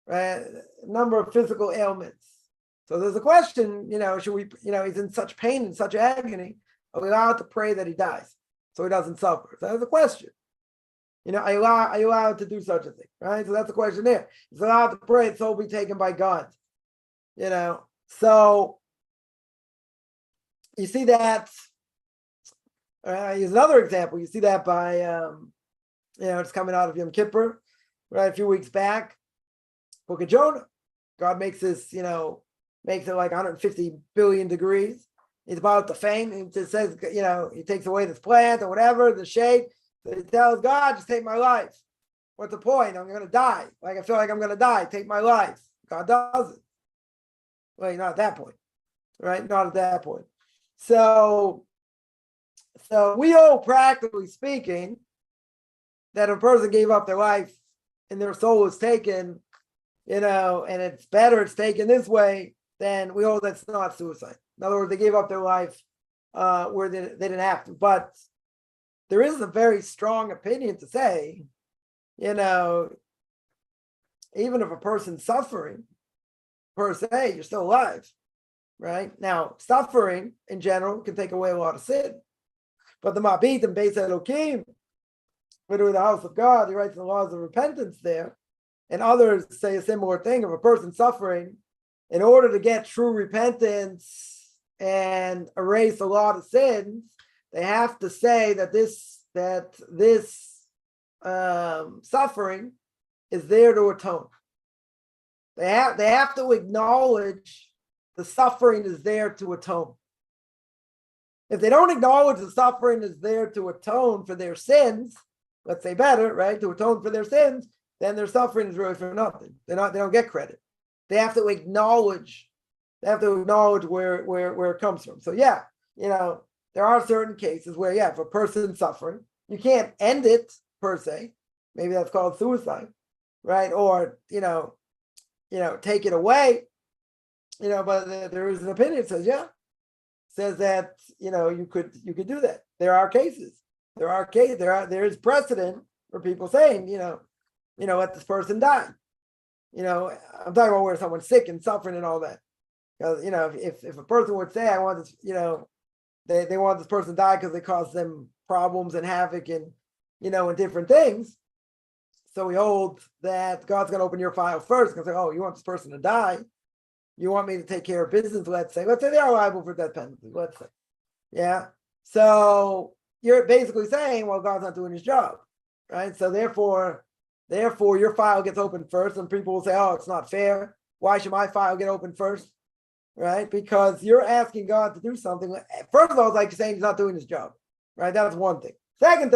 right? A number of physical ailments. So there's a question, should we, he's in such pain and such agony, are we allowed to pray that he dies so he doesn't suffer? So there's a question. Are you allowed to do such a thing? Right? So that's the question there. He's allowed to pray that soul be taken by God. So you see that. Here's another example. You see that by, it's coming out of Yom Kippur, right? A few weeks back, Book of Jonah. God makes this, makes it like 150 billion degrees. He's about to faint. He just says, he takes away this plant or whatever, the shade. So he tells God, just take my life. What's the point? I'm going to die. Like, I feel like I'm going to die. Take my life. God does it. Well, not at that point, right? Not at that point. So we know, practically speaking, that if a person gave up their life and their soul is taken, and it's better it's taken this way, then we know that's not suicide. In other words, they gave up their life where they didn't have to. But there is a very strong opinion to say, even if a person's suffering, per se, you're still alive, right? Now, suffering in general can take away a lot of sin. But the Mabit and Beis Elokim, literally the house of God, he writes the laws of repentance there. And others say a similar thing. If a person suffering, in order to get true repentance and erase a lot of sins, they have to say that this suffering is there to atone. They have to acknowledge the suffering is there to atone. If they don't acknowledge the suffering is there to atone for their sins, let's say better, right? To atone for their sins, then their suffering is really for nothing. They don't get credit. They have to acknowledge. They have to acknowledge where it comes from. So yeah, there are certain cases where, if a person's suffering, you can't end it per se. Maybe that's called suicide, right? Or take it away. But there is an opinion that says that you could do that. There are cases. There is precedent for people saying let this person die. I'm talking about where someone's sick and suffering and all that. Because if a person would say I want this, they want this person to die because they caused them problems and havoc and and different things. So we hold that God's going to open your file first and say, oh, you want this person to die? You want me to take care of business? Let's say they are liable for death penalty. Let's say, yeah. So you're basically saying, well, God's not doing his job, right? So therefore, your file gets opened first, and people will say, oh, it's not fair. Why should my file get opened first, right? Because you're asking God to do something. First of all, it's like you're saying he's not doing his job, right? That's one thing. Second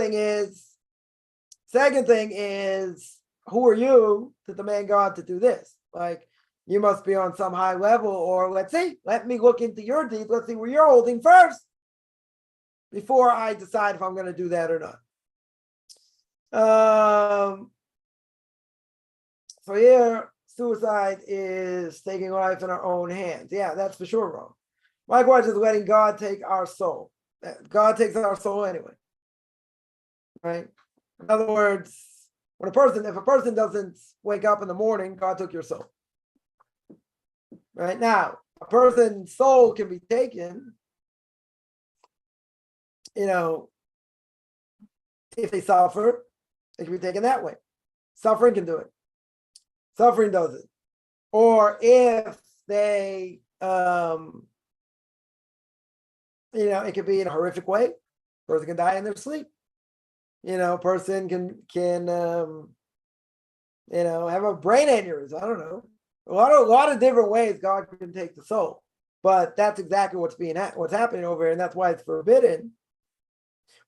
thing is, who are you to demand God to do this? Like, you must be on some high level, or let me look into your deeds. Let's see where you're holding first before I decide if I'm going to do that or not. So here, suicide is taking life in our own hands. Yeah, that's for sure wrong. Likewise, is letting God take our soul. God takes our soul anyway, right? In other words, if a person doesn't wake up in the morning, God took your soul. Right now, a person's soul can be taken, if they suffer, it can be taken that way. Suffering can do it. Suffering does it. Or if they, it could be in a horrific way. A person can die in their sleep. A person can have a brain aneurysm. I don't know. A lot of different ways God can take the soul, but that's exactly what's happening over here, and that's why it's forbidden.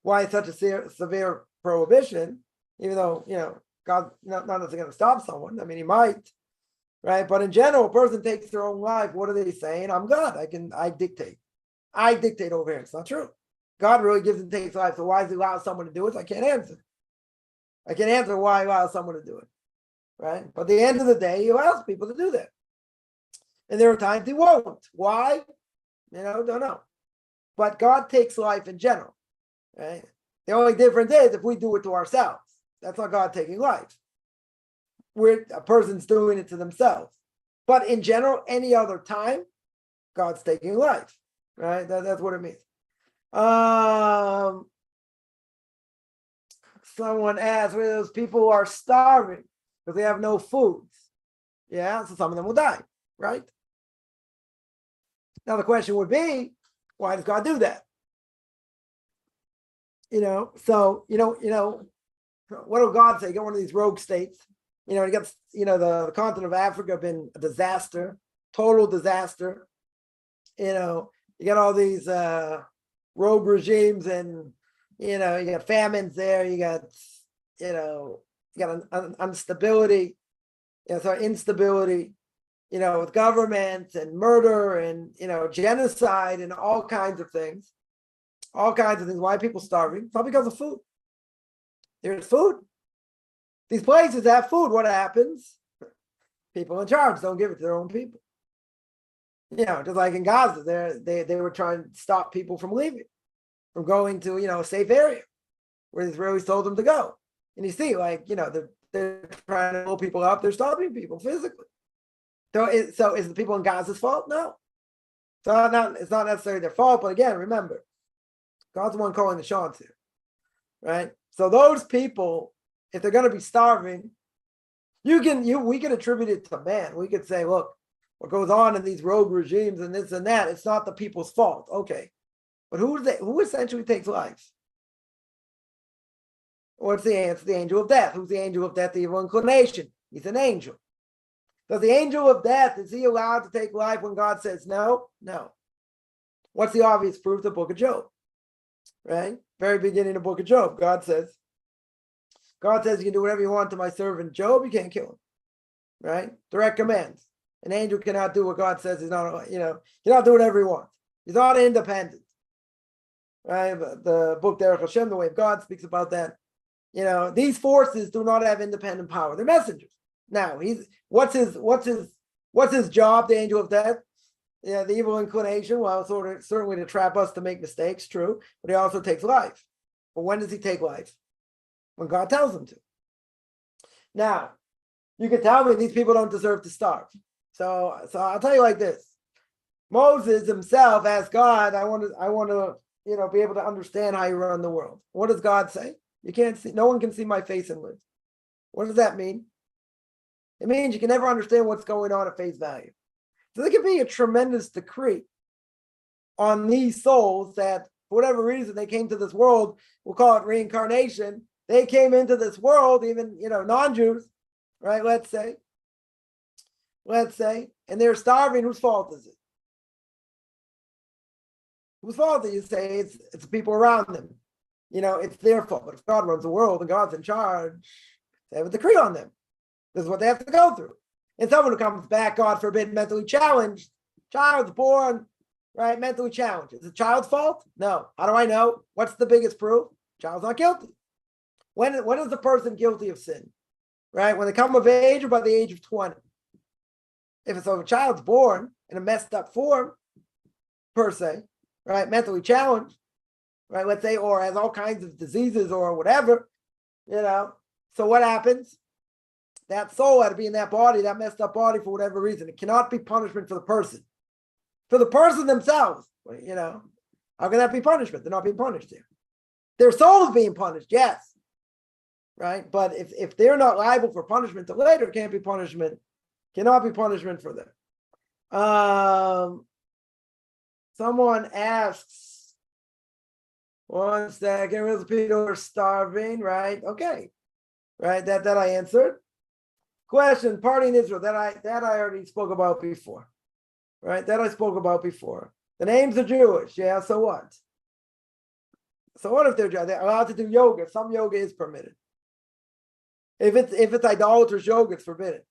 Why it's such a severe prohibition, even though God not necessarily going to stop someone. I mean, he might, right? But in general, a person takes their own life. What are they saying? I'm God. I dictate. I dictate over here. It's not true. God really gives and takes life. So why does he allow someone to do it? I can't answer. I can't answer why he allows someone to do it. Right? But at the end of the day, he allows people to do that. And there are times he won't. Why? Don't know. But God takes life in general. Right? The only difference is if we do it to ourselves. That's not God taking life. A person's doing it to themselves. But in general, any other time, God's taking life. Right? That's what it means. Someone asked whether those people who are starving because they have no food. Yeah, so some of them will die, right? Now the question would be, Why does God do that? So what will God say? You got one of these rogue states. You got the continent of Africa been a disaster, total disaster. You got all these rogue regimes, and you got famines there. You got an instability, instability. With government and murder and genocide and all kinds of things. All kinds of things. Why are people starving? It's not because of food. There's food. These places have food. What happens? People in charge don't give it to their own people. Just like in Gaza, they were trying to stop people from leaving, from going to a safe area where the Israelis told them to go. And you see, they're trying to pull people up. They're stopping people physically. So is the people in Gaza's fault? No. It's not necessarily their fault. But again, remember, God's the one calling the shots here, right? So those people, if they're going to be starving, we can attribute it to man. We could say, look, what goes on in these rogue regimes and this and that, it's not the people's fault. Okay. But who essentially takes life? What's the answer? The angel of death. Who's the angel of death? The evil inclination. He's an angel. Does the angel of death, is he allowed to take life when God says no? No. What's the obvious proof? The book of Job. Right? Very beginning of the book of Job. God says, you can do whatever you want to my servant Job, you can't kill him. Right? Direct commands. An angel cannot do what God says. He's not, cannot do whatever he wants. He's not independent. Right? The book Derech Hashem, the way of God, speaks about that. These forces do not have independent power. They're messengers. Now, what's his job, the angel of death? The evil inclination, well, certainly to trap us to make mistakes, true, but he also takes life. But when does he take life? When God tells him to. Now, you can tell me these people don't deserve to starve. So I'll tell you like this. Moses himself asked God, I want to be able to understand how you run the world. What does God say? You can't see, no one can see my face and live. What does that mean? It means you can never understand what's going on at face value. So there could be a tremendous decree on these souls that, for whatever reason, they came to this world. We'll call it reincarnation. They came into this world, even non-Jews, right? Let's say, and they're starving. Whose fault is it? Whose fault do you say? It's the people around them. It's their fault. But if God runs the world and God's in charge, they have a decree on them. This is what they have to go through. And someone who comes back, God forbid, mentally challenged, child's born, right? Mentally challenged. Is it the child's fault? No. How do I know? What's the biggest proof? Child's not guilty. When is the person guilty of sin? Right? When they come of age or by the age of 20? If a child's born in a messed up form, per se, right? Mentally challenged, right? Let's say, or has all kinds of diseases or whatever, So what happens? That soul had to be in that body, that messed up body for whatever reason. It cannot be punishment for the person. For the person themselves, how can that be punishment? They're not being punished here. Their soul is being punished, yes. Right? But if they're not liable for punishment, the later cannot be punishment for them. Someone asks, one second, people are starving, right? Okay. Right, that I answered. Question, party in Israel, that I already spoke about before. Right? That I spoke about before. The names are Jewish, yeah, so what? So what if they're allowed to do yoga? Some yoga is permitted. If it's idolatrous yoga, it's forbidden.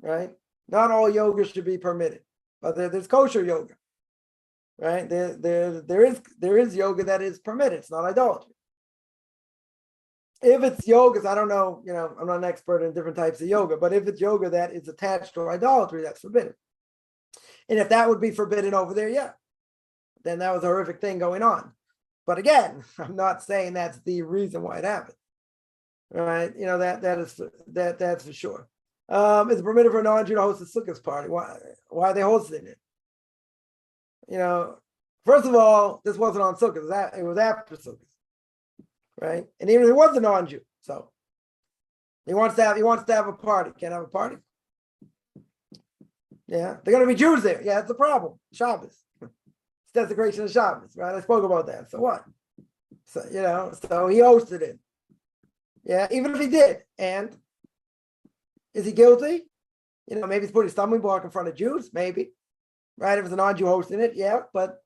Right? Not all yoga should be permitted. But there's kosher yoga. Right? There is yoga that is permitted. It's not idolatry. If it's yoga, I don't know, I'm not an expert in different types of yoga, but if it's yoga that is attached to idolatry, that's forbidden. And if that would be forbidden over there, yeah, then that was a horrific thing going on. But again, I'm not saying that's the reason why it happened. Right? That's for sure. It's permitted for a non-Jew to host a Sukkot party. Why are they hosting it? First of all, this wasn't on Sukkot. It was after Sukkot. Right? And even if he was a non-Jew, so he wants to have a party. Can't have a party. Yeah, they're going to be Jews there. Yeah, that's the problem. Shabbos. desecration of Shabbos, right? I spoke about that. So what? So, so he hosted it. Yeah, even if he did. And is he guilty? Maybe he's putting a stumbling block in front of Jews, maybe. Right? If it's a non-Jew hosting it, yeah, but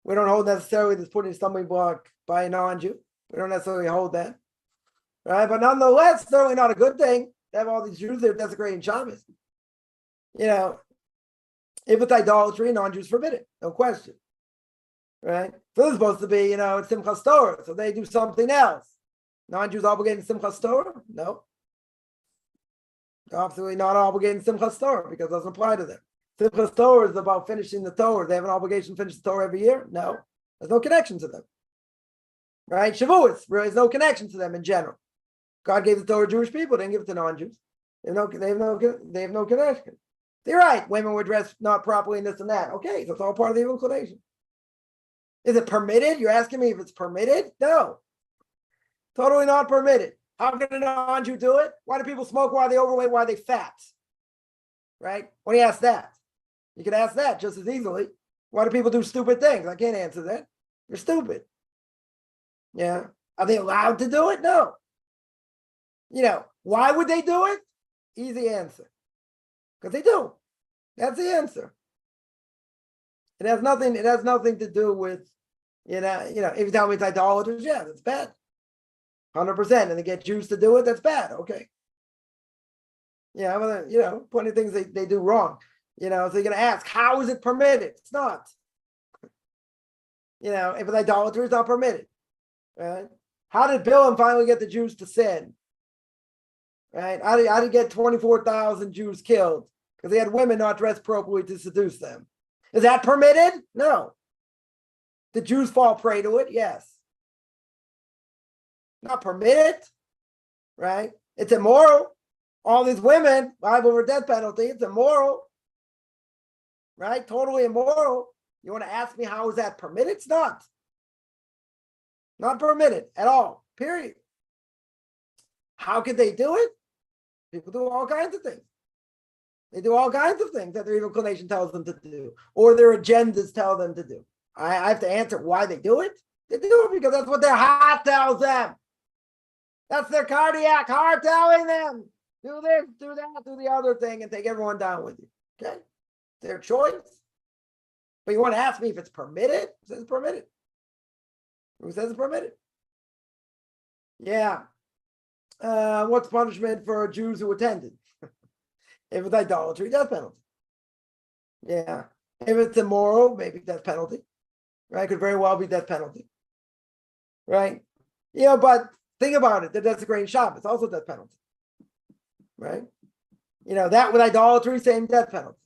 we don't hold necessarily this putting a stumbling block by a non-Jew. We don't necessarily hold that. Right? But nonetheless, certainly not a good thing to have all these Jews there desecrating Shabbos. If it's idolatry, non-Jews forbid it, no question. Right? So it's supposed to be, it's Simchas Torah, so they do something else. Non-Jews obligated to Simchas Torah? No. Absolutely not obligated to Simchas Torah because it doesn't apply to them. Simchas Torah is about finishing the Torah. They have an obligation to finish the Torah every year? No. There's no connection to them. Right? Shavuos, there's no connection to them in general. God gave the Torah to Jewish people, didn't give it to non-Jews. They have no connection. You're right, women were dressed not properly and this and that. Okay, so it's all part of the inclination. Is it permitted? You're asking me if it's permitted? No. Totally not permitted. How can a non-Jew do it? Why do people smoke? Why are they overweight? Why are they fat? Right? When you ask that, you can ask that just as easily. Why do people do stupid things? I can't answer that. You're stupid. Yeah. Are they allowed to do it? No. Why would they do it? Easy answer. Because they do. That's the answer. It has nothing to do with, if you tell me it's idolaters, yeah, that's bad. 100%. And they get Jews to do it, that's bad. Okay. Yeah, well, plenty of things they do wrong. So you're going to ask, how is it permitted? It's not. If it's idolatry, it's not permitted. Right? How did Bilam finally get the Jews to sin? Right? How did he get 24,000 Jews killed? Because they had women not dressed appropriately to seduce them. Is that permitted? No. Did Jews fall prey to it? Yes. Not permitted, right? It's immoral. All these women liable for death penalty. It's immoral, right? Totally immoral. You want to ask me how is that permitted? It's not. Not permitted at all, period. How could they do it? People do all kinds of things. They do all kinds of things that their evil inclination tells them to do, or their agendas tell them to do. I have to answer why they do it. They do it because that's what their heart tells them. That's their cardiac heart telling them. Do this, do that, do the other thing, and take everyone down with you. Okay? Their choice. But you want to ask me if it's permitted? Who says it's permitted? Who says it's permitted? Yeah. What's punishment for Jews who attended? If it's idolatry, death penalty. Yeah. If it's immoral, maybe death penalty. Right? Could very well be death penalty. Right? But think about it. The desecrating Shabbos, also death penalty. Right? That with idolatry, same death penalty.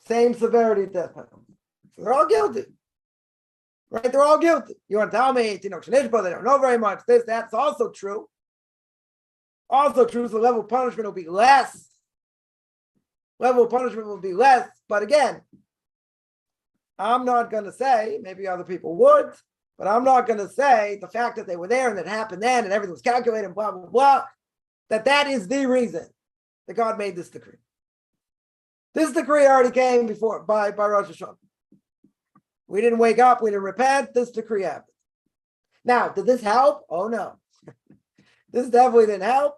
Same severity of death penalty. So they're all guilty. Right? They're all guilty. You want to tell me, they don't know very much. That's also true. Also true, so the level of punishment will be less. Level of punishment will be less. But again, I'm not going to say, maybe other people would, but I'm not going to say the fact that they were there and it happened then and everything was calculated and blah, blah, blah, that is the reason that God made this decree. This decree already came before by Rosh Hashanah. We didn't wake up, we didn't repent, this decree happened. Now, did this help? Oh no. This definitely didn't help,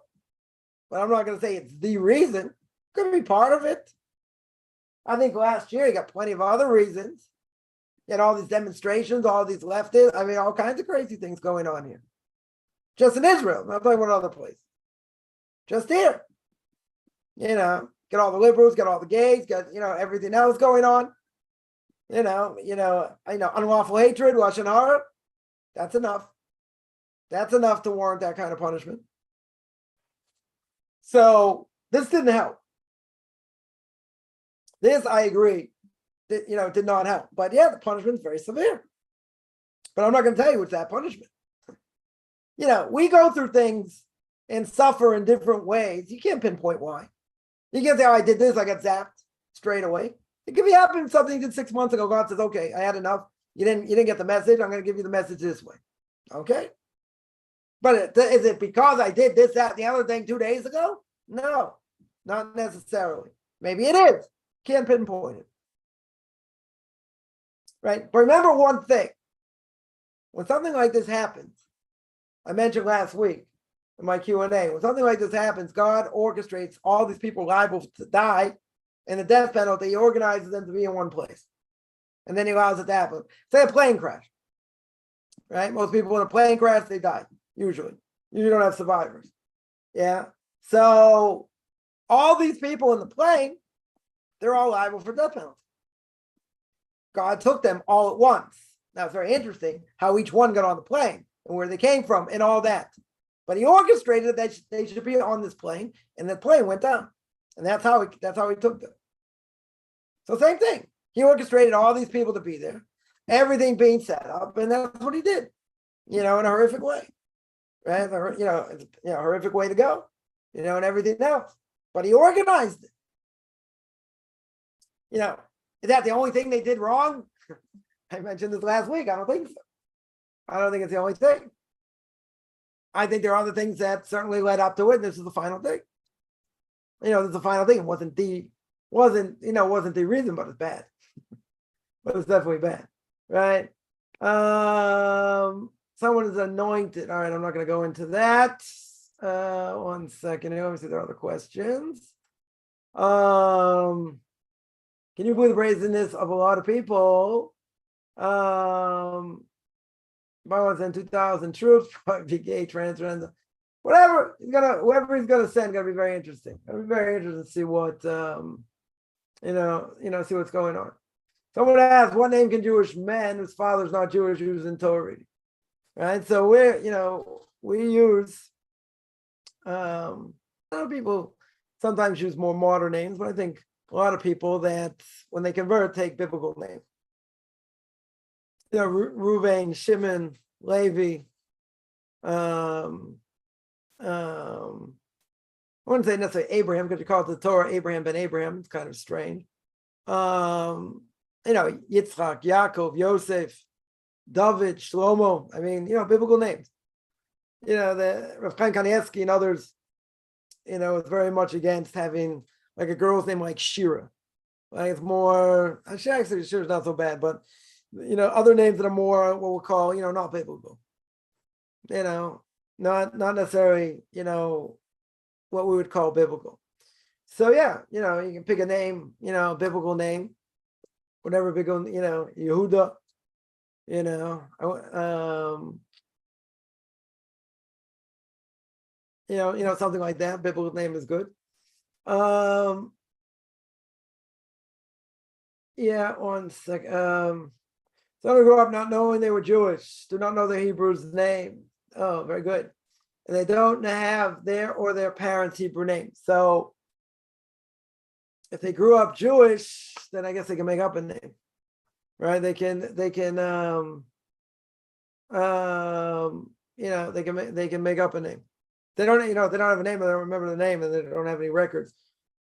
but I'm not going to say it's the reason. It could be part of it. I think last year you got plenty of other reasons. You had all these demonstrations, all these leftists. I mean, all kinds of crazy things going on here. Just in Israel. I'm not talking about other place. Just here. Get all the liberals, get all the gays, get everything else going on. Unlawful hatred, lashon hara. That's enough. That's enough to warrant that kind of punishment. So this didn't help. This, I agree, did not help. But yeah, the punishment is very severe. But I'm not going to tell you it's that punishment. We go through things and suffer in different ways. You can't pinpoint why. You can't say, oh, I did this, I got zapped straight away. It could be happening something you did 6 months ago. God says, okay, I had enough. You didn't get the message. I'm going to give you the message this way. Okay? But is it because I did this, that, and the other thing 2 days ago? No, not necessarily. Maybe it is. Can't pinpoint it. right? But remember one thing. When something like this happens, I mentioned last week in my Q&A, when something like this happens, God orchestrates all these people liable to die in the death penalty. He organizes them to be in one place. And then he allows it to happen. Say a plane crash, right? Most people in a plane crash, they die, usually. You don't have survivors. Yeah. So all these people in the plane, they're all liable for death penalty. God took them all at once. Now, it's very interesting how each one got on the plane and where they came from and all that. But he orchestrated that they should be on this plane, and the plane went down. And that's how he took them. So same thing. He orchestrated all these people to be there, everything being set up, and that's what he did, in a horrific way. Right? Horrific way to go, and everything else. But he organized it. Is that the only thing they did wrong? I mentioned this last week. I don't think so. I don't think it's the only thing. I think there are other things that certainly led up to it, and this is the final thing. This is the final thing. It wasn't the reason, but it's bad. But it's definitely bad, right? Someone is anointed. All right, I'm not going to go into that. 1 second here. Let me see if there are other questions. Can you believe the brazenness of a lot of people? By 2,000 troops, probably gay, transgender, whatever whoever he's gonna send, gonna be very interesting. It'll be very interesting to see what see what's going on. Someone asked, what name can Jewish men whose father's not Jewish use in Torah? Right? So we use a lot of people sometimes use more modern names, but I think a lot of people that when they convert take biblical names. Reuven, Shimon, Levi. I wouldn't say necessarily Abraham because you call it the Torah Abraham ben Abraham. It's kind of strange. Yitzchak, Yaakov, Yosef, David, Shlomo. I mean, biblical names. The Rabbi Chaim Coffman and others, is very much against having like a girl's name like Shira. Like it's more, actually Shira's not so bad, but other names that are more what we'll call, not biblical. Not necessarily, what we would call biblical. So yeah, you can pick a name, biblical name, whatever biblical, Yehuda, something like that. Biblical name is good. Yeah, 1 sec. Some who grew up not knowing they were Jewish, do not know the Hebrew's name. Oh, very good. And they don't have their parents' Hebrew names. So if they grew up Jewish, then I guess they can make up a name, right? They can make up a name. They don't have a name, or they don't remember the name, and they don't have any records.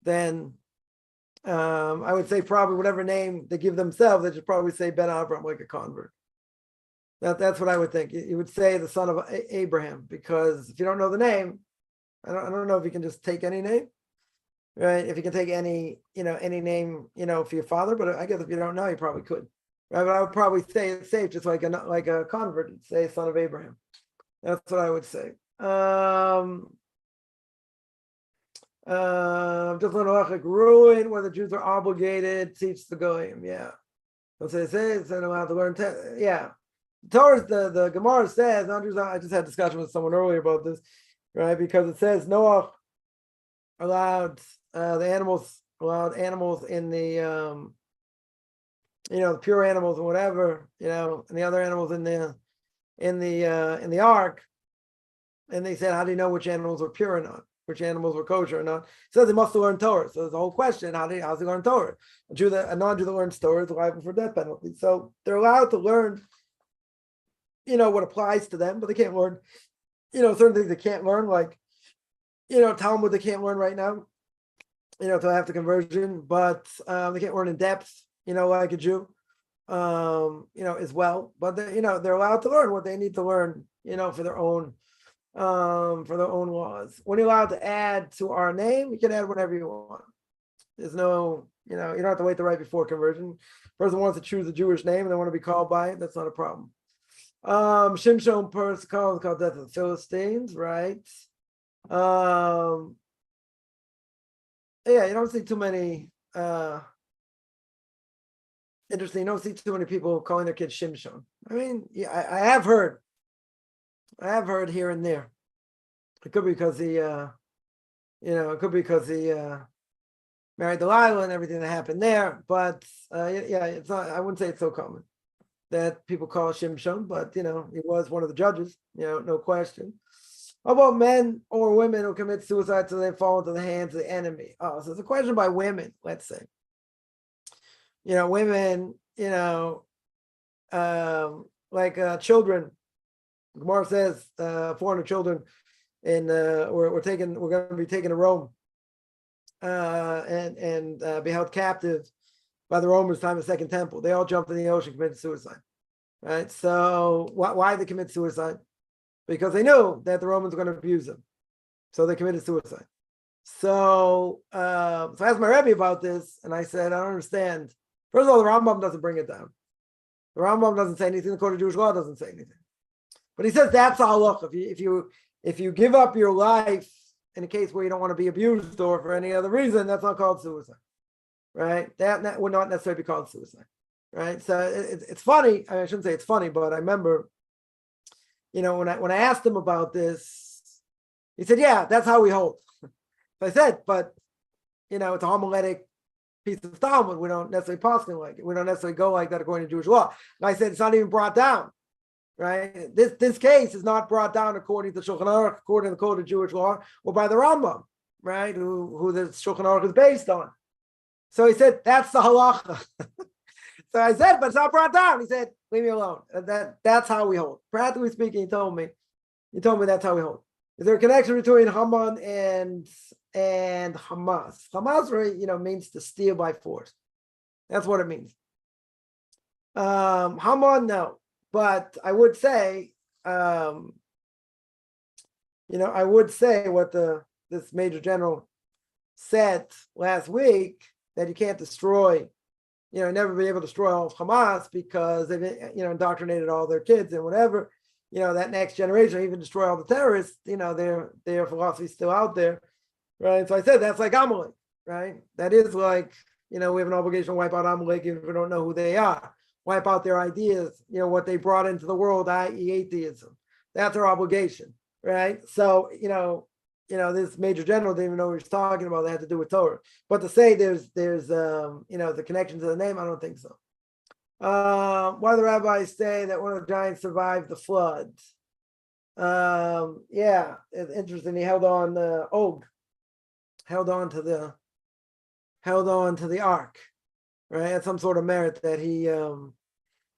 Then I would say probably whatever name they give themselves, they should probably say Ben Abraham, like a convert. That's what I would think. You would say the son of Abraham, because if you don't know the name, I don't know if you can just take any name, right? If you can take any name, for your father, but I guess if you don't know, you probably could, right? But I would probably say it's safe, just like a convert, say son of Abraham. That's what I would say. Just learn halachic ruin whether Jews are obligated to teach the goyim. Yeah, that's what it says. They're allowed to learn. Yeah, Torah, the Gemara says. I just had a discussion with someone earlier about this, right? Because it says Noah allowed animals in the the pure animals or whatever, and the other animals in the ark. And they said, how do you know which animals were pure or not? Which animals were kosher or not? It says they must have learned Torah. So there's a whole question: how's he learn Torah? A non-Jew that learns Torah is liable for death penalty. So they're allowed to learn, what applies to them, but they can't learn, certain things they can't learn, like, Talmud they can't learn right now, to have the conversion, but they can't learn in depth, like a Jew, as well. But they're allowed to learn what they need to learn, for their own laws. When you're allowed to add to our name, you can add whatever you want. There's no You don't have to wait the right before conversion. Person wants to choose a Jewish name and they want to be called by it. That's not a problem. Shimshon person called death of the Philistines, right? Yeah, you don't see too many interesting. You don't see too many people calling their kids Shimshon. I mean, yeah, I have heard here and there. It could be because he married Delilah and everything that happened there. But yeah, it's not. I wouldn't say it's so common that people call Shimshon, but he was one of the judges. No question. How about men or women who commit suicide so they fall into the hands of the enemy? Oh, so it's a question by women. Let's say, women, like children. Gemara says 400 children, and we're going to be taken to Rome, and be held captive by the Romans time of the Second Temple. They all jumped in the ocean, committed suicide. Right? So why did they commit suicide? Because they knew that the Romans were going to abuse them, so they committed suicide. So I asked my Rebbe about this, and I said, I don't understand. First of all, the Rambam doesn't bring it down. The Rambam doesn't say anything. The Code of Jewish Law doesn't say anything. But he says that's a halakha. If you give up your life in a case where you don't want to be abused or for any other reason, that's not called suicide, right? That would not necessarily be called suicide, right? So it's funny. I shouldn't say it's funny, but I remember, when I asked him about this, he said, "Yeah, that's how we hold." So I said, "But it's a homiletic piece of Talmud. We don't necessarily postulate like it. We don't necessarily go like that according to Jewish law." And I said, "It's not even brought down." Right? This case is not brought down according to Shulchan Aruch, according to the Code of Jewish Law, or by the Rambam, right? Who the Shulchan Aruch is based on. So he said, that's the halacha. So I said, but it's not brought down. He said, leave me alone. That's how we hold. Practically speaking, he told me that's how we hold. Is there a connection between Haman and Hamas? Hamas really, means to steal by force. That's what it means. Haman, no. But I would say, what this major general said last week, that you can't destroy, never be able to destroy all of Hamas because they've, indoctrinated all their kids and whatever, that next generation, even destroy all the terrorists, their philosophy is still out there, right? So I said, that's like Amalek, right? That is like, we have an obligation to wipe out Amalek if we don't know who they are. Wipe out their ideas, what they brought into the world, i.e. atheism. That's our obligation, right? So, this major general didn't even know what he was talking about. They had to do with Torah. But to say there's the connection to the name, I don't think so. Why do the rabbis say that one of the giants survived the flood? Yeah, it's interesting. He held on, Og, held on to the ark, right? That's some sort of merit that he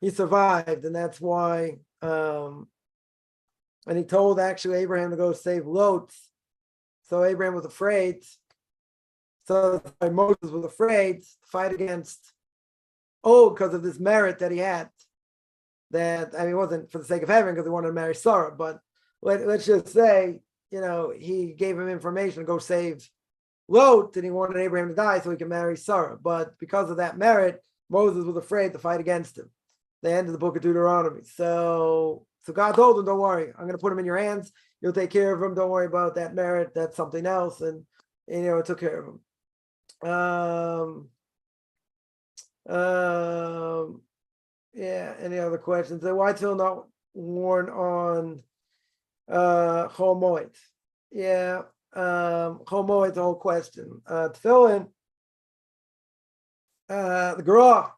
survived, and that's why. And he told actually Abraham to go save Lot. So Abraham was afraid. So Moses was afraid to fight against because of this merit that he had. That it wasn't for the sake of heaven because he wanted to marry Sarah, but let's just say he gave him information to go save Lot, and he wanted Abraham to die so he could marry Sarah. But because of that merit, Moses was afraid to fight against him. The end of the book of Deuteronomy. So God told him, don't worry, I'm going to put him in your hands. You'll take care of him. Don't worry about that merit. That's something else. And it took care of him. Yeah, any other questions? Why tefillin not worn on Chol Moed? Yeah, Chol Moed, the whole question. Tefillin, the Gerah,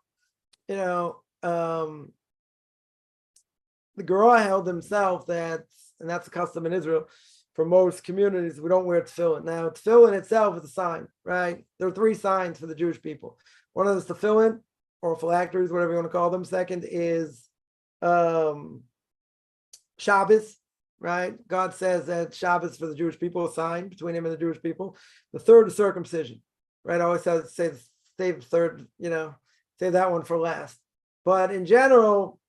the Gerah held himself and that's a custom in Israel for most communities. We don't wear tefillin. Now, tefillin itself is a sign, right? There are 3 signs for the Jewish people. One of them is tefillin, or phylacteries, whatever you want to call them. Second is Shabbos, right? God says that Shabbos for the Jewish people, a sign between him and the Jewish people. The third is circumcision, right? I always say save the third, save that one for last. But in general,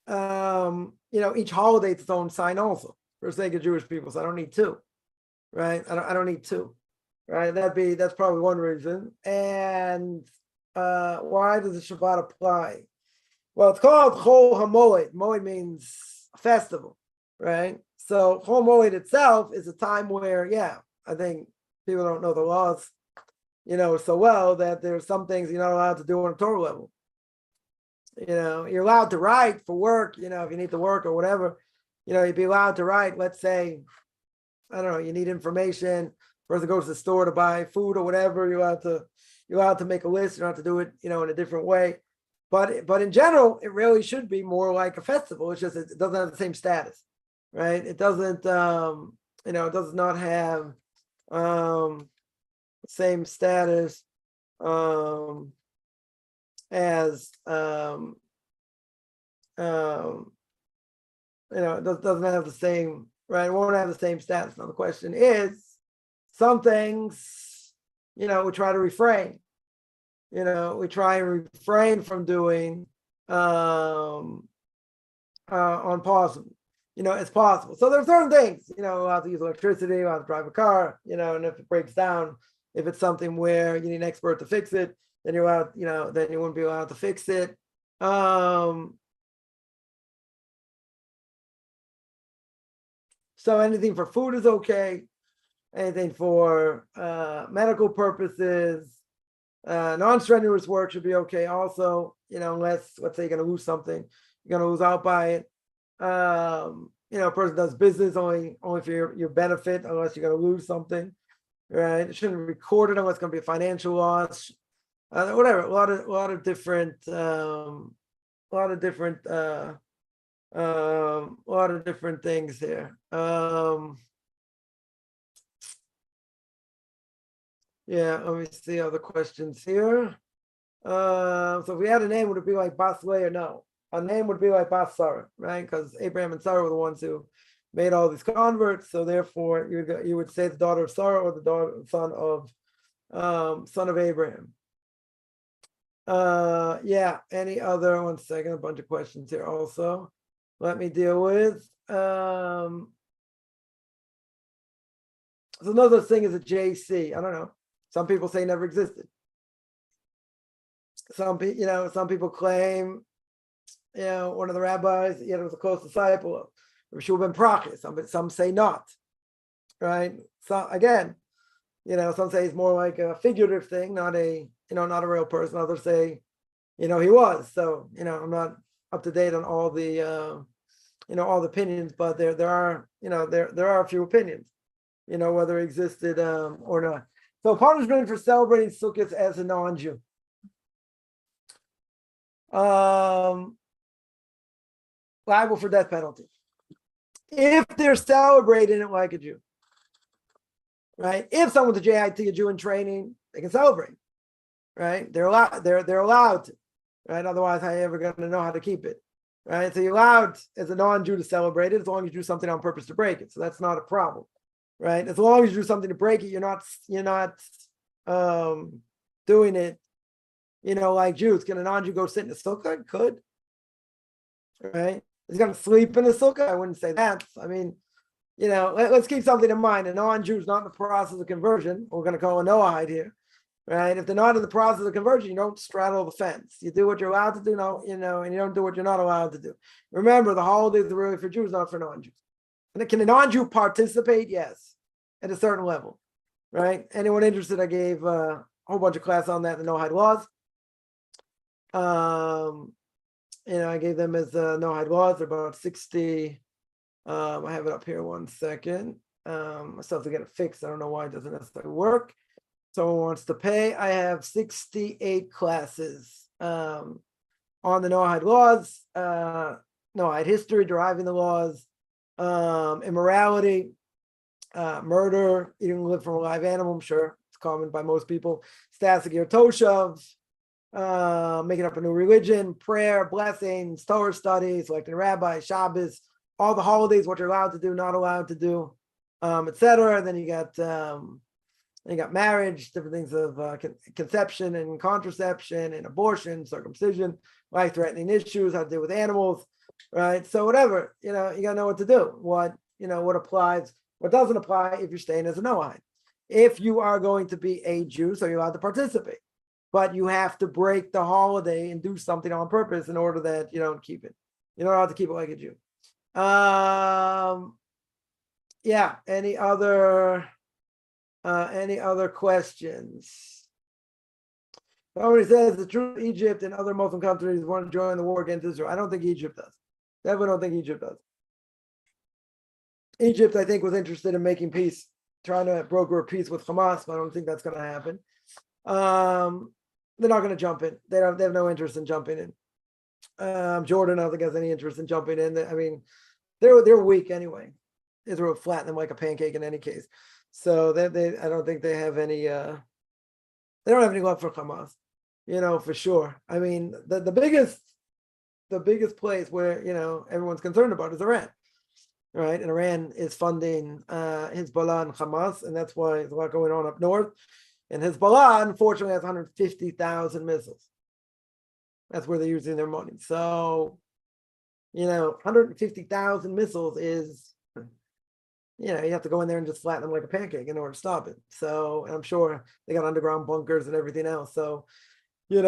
each holiday is its own sign also. For the sake of Jewish people, so I don't need 2, right? I don't need 2. right? That's probably one reason. And why does the Shabbat apply? Well, it's called Chol HaMoed. Moed means festival, right? So Chol Moed itself is a time where, I think people don't know the laws, so well that there's some things you're not allowed to do on a Torah level. You're allowed to write for work, if you need to work or whatever, you'd be allowed to write. Let's say, I don't know, you need information, person goes to the store to buy food or whatever, you're allowed to make a list, you don't have to do it, in a different way. But in general, it really should be more like a festival. It's just it doesn't have the same status, right? It doesn't, it does not have same status as it doesn't have the same, right? It won't have the same status. Now the question is, some things, we try to refrain. We try and refrain from doing on possible. It's possible. So there's certain things, allowed to use electricity, allowed to drive a car, and if it breaks down, if it's something where you need an expert to fix it, then you're allowed, then you wouldn't be allowed to fix it. So anything for food is okay. Anything for medical purposes, non-strenuous work should be okay also, unless, let's say, you're going to lose something, you're going to lose out by it. A person does business only for your benefit, unless you're going to lose something, right? It shouldn't be recorded unless it's going to be a financial loss, whatever. A lot of different things here. Let me see other questions here. So if we had a name, would it be like Bas Leah or no? A name would be like Bas Sarah, right? Because Abraham and Sarah were the ones who made all these converts. So therefore, you would say the daughter of Sarah or the son of Abraham. Any other? One second, a bunch of questions here also. Let me deal with. So another thing is a JC. I don't know. Some people say never existed. Some people claim, one of the rabbis, was a close disciple of Rabbi Shua ben Prachas. Some say not, right? So again, some say it's more like a figurative thing, not a real person. Others say, he was. So, I'm not up to date on all the, all the opinions, but there are a few opinions, whether it existed or not. So punishment for celebrating Sukkot as a non-Jew. Liable for death penalty. If they're celebrating it like a Jew. Right? If someone's a JIT, a Jew in training, they can celebrate. Right? They're allowed to. Right? Otherwise, how are you ever going to know how to keep it? Right? So you're allowed as a non-Jew to celebrate it as long as you do something on purpose to break it. So that's not a problem. Right? As long as you do something to break it, you're not doing it, like Jews. Can a non-Jew go sit in a sukkah? Could. Right? He's going to sleep in a sukkah? I wouldn't say that. I mean, let's keep something in mind. A non-Jew is not in the process of conversion. We're going to call a Noahide here. Right? If they're not in the process of conversion, you don't straddle the fence. You do what you're allowed to do, and you don't do what you're not allowed to do. Remember, the holidays are really for Jews, not for non-Jews. And can a non-Jew participate? Yes, at a certain level, right? Anyone interested? I gave a whole bunch of class on that in the Noahide laws. I gave them as Noahide laws. They're about 60. I have it up here. One second. I still have to get it fixed. I don't know why it doesn't necessarily work. Someone wants to pay. I have 68 classes on the Noahide laws, Noahide history, deriving the laws, immorality, murder, eating live from a live animal. I'm sure it's common by most people. Stasik or Toshav, making up a new religion, prayer, blessings, Torah studies, selecting a rabbi, Shabbos, all the holidays, what you're allowed to do, not allowed to do, etc. And then you got marriage, different things of conception and contraception and abortion, circumcision, life-threatening issues, how to deal with animals, right? So whatever, you gotta know what to do, what applies, what doesn't apply if you're staying as a Noahide. if you are going to be a Jew, so you're allowed to participate, but you have to break the holiday and do something on purpose in order that you don't keep it. You're not allowed to keep it like a Jew. Yeah. Any other questions? Somebody says the truth, Egypt and other Muslim countries want to join the war against Israel. I don't think Egypt does. Definitely don't think Egypt does. Egypt, I think, was interested in making peace, trying to broker a peace with Hamas, but I don't think that's going to happen. They're not going to jump in. They have no interest in jumping in. Jordan, I don't think has any interest in jumping in. I mean, they're weak anyway. Israel would flatten them like a pancake in any case. So I don't think they have any. They don't have any love for Hamas, for sure. I mean, the biggest place where everyone's concerned about is Iran, right? And Iran is funding Hezbollah and Hamas, and that's why there's a lot going on up north. And Hezbollah, unfortunately, has 150,000 missiles. That's where they're using their money. So, 150,000 missiles is, you have to go in there and just flatten them like a pancake in order to stop it. So, and I'm sure they got underground bunkers and everything else. So, the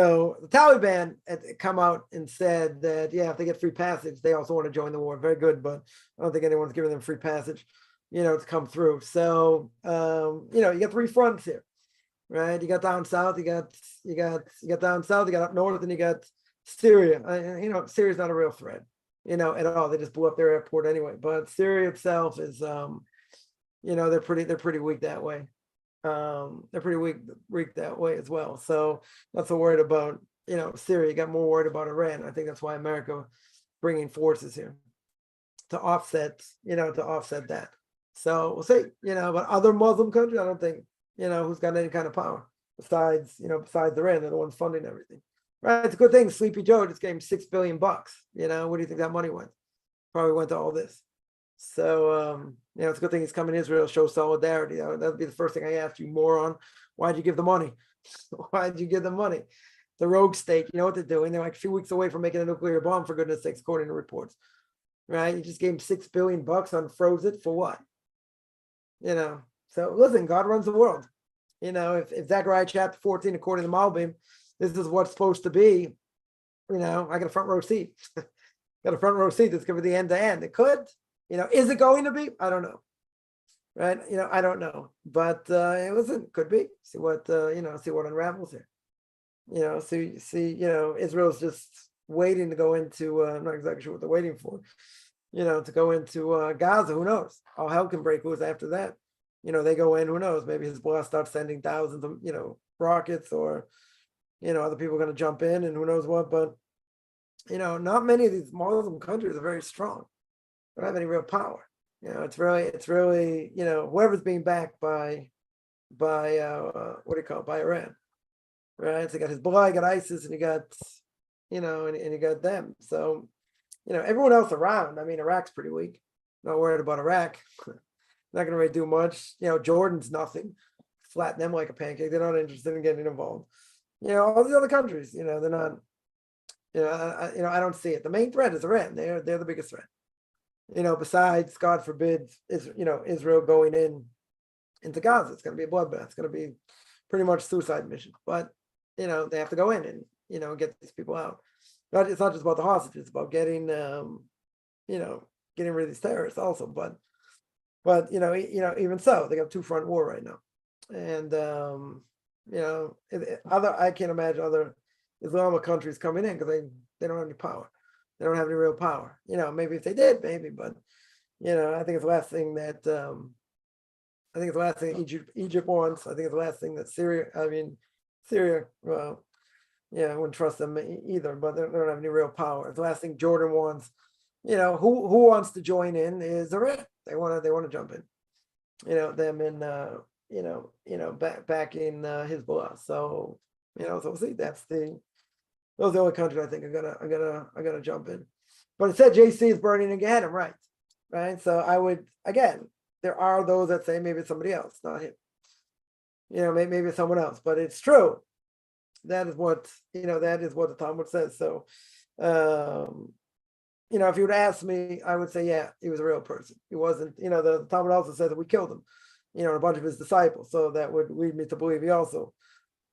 Taliban had come out and said that, if they get free passage, they also want to join the war. Very good, but I don't think anyone's giving them free passage, to come through. So, you got three fronts here, right? You got down south, you got down south, you got up north, and you got Syria. Syria's not a real threat, at all. They just blew up their airport anyway. But Syria itself is, they're pretty weak that way. They're pretty weak that way as well. So not so worried about Syria. You got more worried about Iran. I think that's why America bringing forces here to offset that. So we'll see. But other Muslim countries, I don't think who's got any kind of power besides Iran. They're the ones funding everything. Right? It's a good thing. Sleepy Joe just gave him $6 billion. Where do you think that money went? Probably went to all this. So, it's a good thing he's coming to Israel, show solidarity. That'd be the first thing I asked you, moron. Why'd you give the money? Why'd you give the money? The rogue state, you know what they're doing? They're like a few weeks away from making a nuclear bomb, for goodness sakes, according to reports. Right? You just gave him $6 billion, unfroze it for what? So listen, God runs the world. If Zechariah chapter 14, according to Malbim, this is what's supposed to be, I got a front row seat. Got a front row seat that's going to be the end to end. It could. Is it going to be? I don't know. Right? I don't know. But listen, could be. See what unravels here. See, Israel's just waiting to go into, I'm not exactly sure what they're waiting for, to go into Gaza. Who knows? All hell can break loose after that. They go in, who knows? Maybe Hezbollah starts sending thousands of, rockets, or, other people are going to jump in, and who knows what. But, not many of these Muslim countries are very strong. They don't have any real power. It's really, whoever's being backed by what do you call it? By Iran, right? So you got Hezbollah, you got ISIS, and you got, and you got them. So, everyone else around. I mean, Iraq's pretty weak. Not worried about Iraq. Not going to really do much. Jordan's nothing. Flatten them like a pancake. They're not interested in getting involved. All the other countries. They're not. I don't see it. The main threat is Iran. They're the biggest threat. Besides, God forbid, Israel going into Gaza. It's going to be a bloodbath. It's going to be pretty much suicide mission. But they have to go in and get these people out. It's not just about the hostages. It's about getting getting rid of these terrorists also. But even so, they got a two-front war right now, and I can't imagine other Islamic countries coming in because they don't have any power. They don't have any real power. Maybe if they did, maybe, but I think it's the last thing that Egypt wants. I think it's the last thing that Syria. Well, I wouldn't trust them either, but they don't have any real power. It's the last thing Jordan wants. Who wants to join in is Iran. They want to jump in. Them in backing Hezbollah. So so we'll see. Those are the only countries I think are gonna jump in. But it said JC is burning in Gehenna, right? So I would, again, there are those that say maybe it's somebody else, not him. Maybe it's someone else, but it's true. That is what the Talmud says. So if you would ask me, I would say, yeah, he was a real person. He wasn't, the Talmud also says that we killed him. and a bunch of his disciples. So that would lead me to believe he also,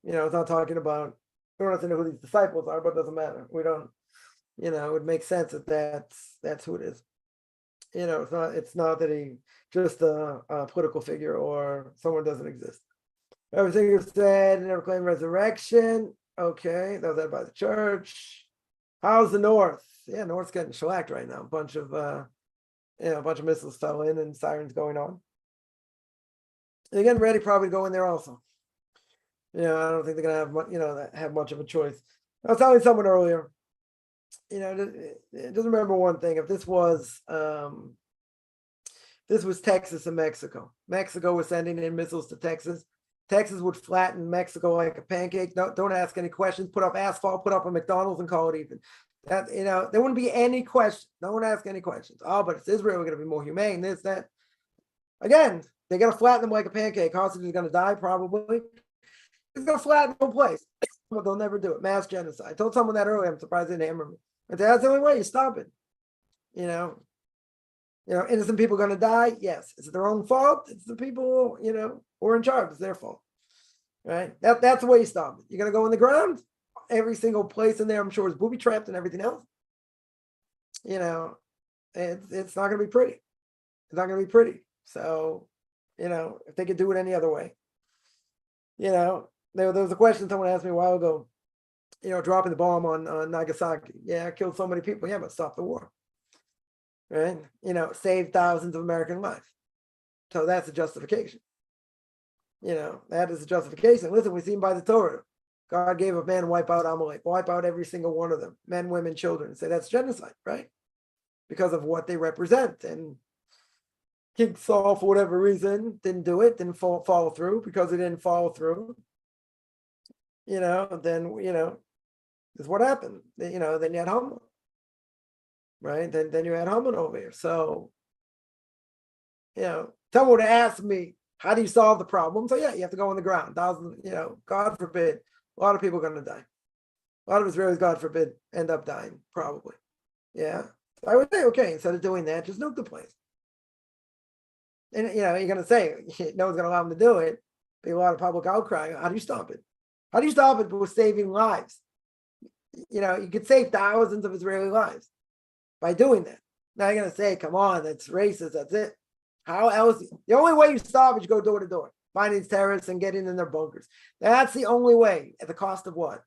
it's not talking about, we don't have to know who these disciples are, but it doesn't matter. We don't, it would make sense that that's who it is. It's not that he just a political figure or someone doesn't exist. Everything you said, never claimed resurrection. Okay, that was that by the church. How's the North? Yeah, North's getting shellacked right now. A bunch of missiles fell in and sirens going on. They're getting ready probably to go in there also. I don't think they're gonna have much, have much of a choice. I was telling someone earlier, just remember one thing. If this was Texas and Mexico. Mexico was sending in missiles to Texas. Texas would flatten Mexico like a pancake. No, don't ask any questions. Put up asphalt, put up a McDonald's and call it even. That, there wouldn't be any question. No one ask any questions. Oh, but it's Israel. We're going to be more humane. This, that. Again, they're going to flatten them like a pancake. Hostages are going to die probably. It's going to flatten the whole place. But they'll never do it. Mass genocide. I told someone that earlier. I'm surprised they didn't hammer me. But that's the only way you stop it. Innocent people are going to die. Yes. Is it their own fault? It's the people, who are in charge. It's their fault. Right? That's the way you stop it. You're going to go in the ground. Every single place in there, I'm sure, is booby trapped and everything else. It's not going to be pretty. It's not going to be pretty. So, if they could do it any other way. There was a question someone asked me a while ago, dropping the bomb on Nagasaki. Yeah, killed so many people. Yeah, but stop the war. Right? Saved thousands of American lives. So that's a justification. That is a justification. Listen, we've seen by the Torah. God gave a man to wipe out Amalek, wipe out every single one of them, men, women, children, and say that's genocide, right? Because of what they represent. And King Saul, for whatever reason, didn't do it, didn't follow through. Because he didn't follow through, then, this is what happened. Then you had Haman, right? Then you had Haman over here. So, someone would ask me, how do you solve the problem? So yeah, you have to go on the ground. Thousands, God forbid, a lot of people are going to die. A lot of Israelis, God forbid, end up dying, probably. Yeah. So I would say, okay, instead of doing that, just nuke the place. And, you're going to say, no one's going to allow them to do it. Be a lot of public outcry. How do you stop it? How do you stop it with saving lives? You could save thousands of Israeli lives by doing that. Now you're going to say, come on, that's racist, that's it. How else? The only way you stop is you go door to door, find these terrorists and get in their bunkers. That's the only way. At the cost of what?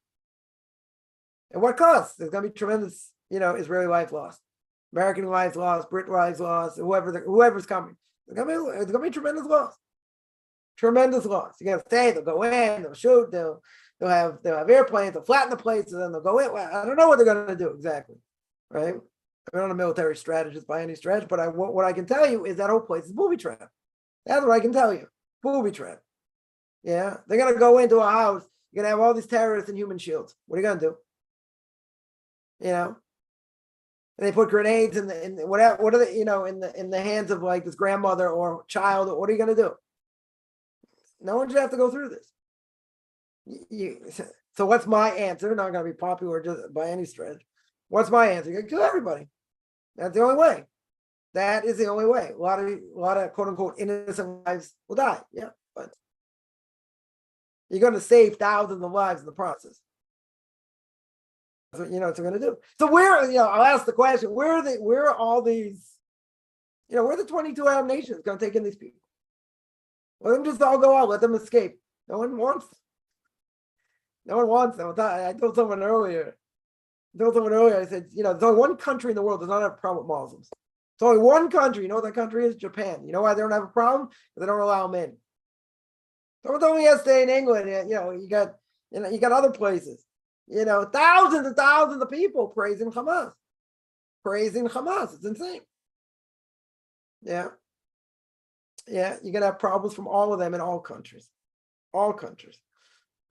And what cost? There's going to be tremendous, Israeli life lost, American lives lost, Brit lives lost, whoever's coming. There's going to be tremendous loss. Tremendous loss. You got to say they'll go in, they'll shoot, they'll have airplanes, they'll flatten the places, and then they'll go in. Well, I don't know what they're going to do exactly, right? I'm not a military strategist by any stretch, but what I can tell you is that whole place is booby trap. That's what I can tell you. Booby trap. Yeah. They're going to go into a house. You're going to have all these terrorists in human shields. What are you going to do? And they put grenades in what are they, in the hands of like this grandmother or child. What are you going to do? No one should have to go through this. So what's my answer? Not going to be popular just by any stretch. What's my answer? You're going to kill everybody. That's the only way. That is the only way. A lot of quote unquote innocent lives will die. Yeah, but you're going to save thousands of lives in the process. That's what what they're going to do. So I'll ask the question: where are all these? Where are the 22 Arab nations going to take in these people? Let them just all go out. Let them escape. No one wants them. I told someone earlier. I said, there's only one country in the world that does not have a problem with Muslims. It's only one country. You know what that country is? Japan. You know why they don't have a problem? Because they don't allow them in. Someone told me yesterday in England, you got other places. Thousands and thousands of people praising Hamas. It's insane. Yeah. Yeah, you're going to have problems from all of them in all countries.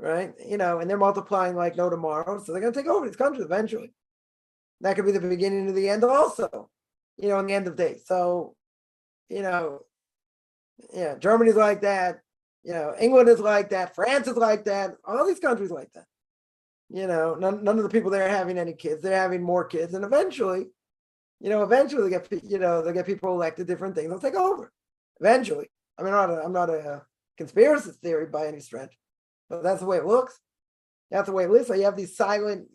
Right? And they're multiplying like no tomorrow. So they're going to take over these countries eventually. That could be the beginning of the end also, in the end of days. So, Germany's like that. England is like that. France is like that. All these countries like that. None of the people there are having any kids. They're having more kids. And eventually they get, they'll get people elected, different things. They'll take over. Eventually. I mean, I'm not a conspiracy theory by any stretch, but that's the way it looks. That's the way it looks. So you have these silent,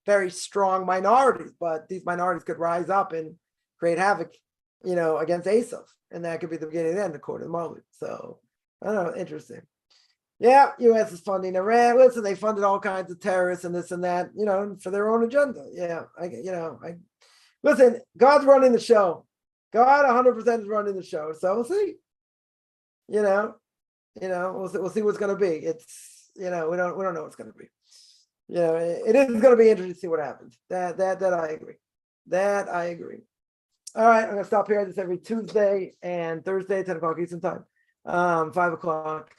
very strong minorities, but these minorities could rise up and create havoc, against Esav. And that could be the beginning and the end, according to Marley. So, I don't know, interesting. Yeah, U.S. is funding Iran. Listen, they funded all kinds of terrorists and this and that, for their own agenda. Yeah, listen, God's running the show. God 100% is running the show. So we'll see. We'll see what's going to be. It's, we don't know what's going to be. It is going to be interesting to see what happens. That I agree. That I agree. All right, I'm going to stop here. This every Tuesday and Thursday, 10 o'clock Eastern time. 5 o'clock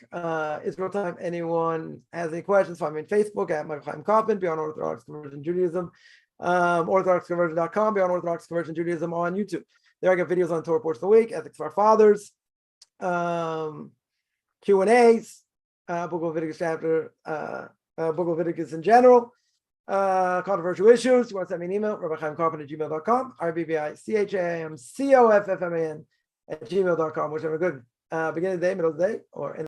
Israel time. Anyone has any questions, find me on Facebook at Rabbi Chaim Coffman, Beyond Orthodox Conversion Judaism, orthodoxconversion.com, Beyond Orthodox Conversion Judaism on YouTube. There I get videos on Torah Portion of the Week, Ethics of Our Fathers, Q&As, Book of Leviticus chapter, Book of Leviticus in general, controversial issues. You want to send me an email, rabbichaimcoffman@gmail.com, RBBICHAIMCOFFMAN@gmail.com. Wish you have a good beginning of the day, middle of the day, or end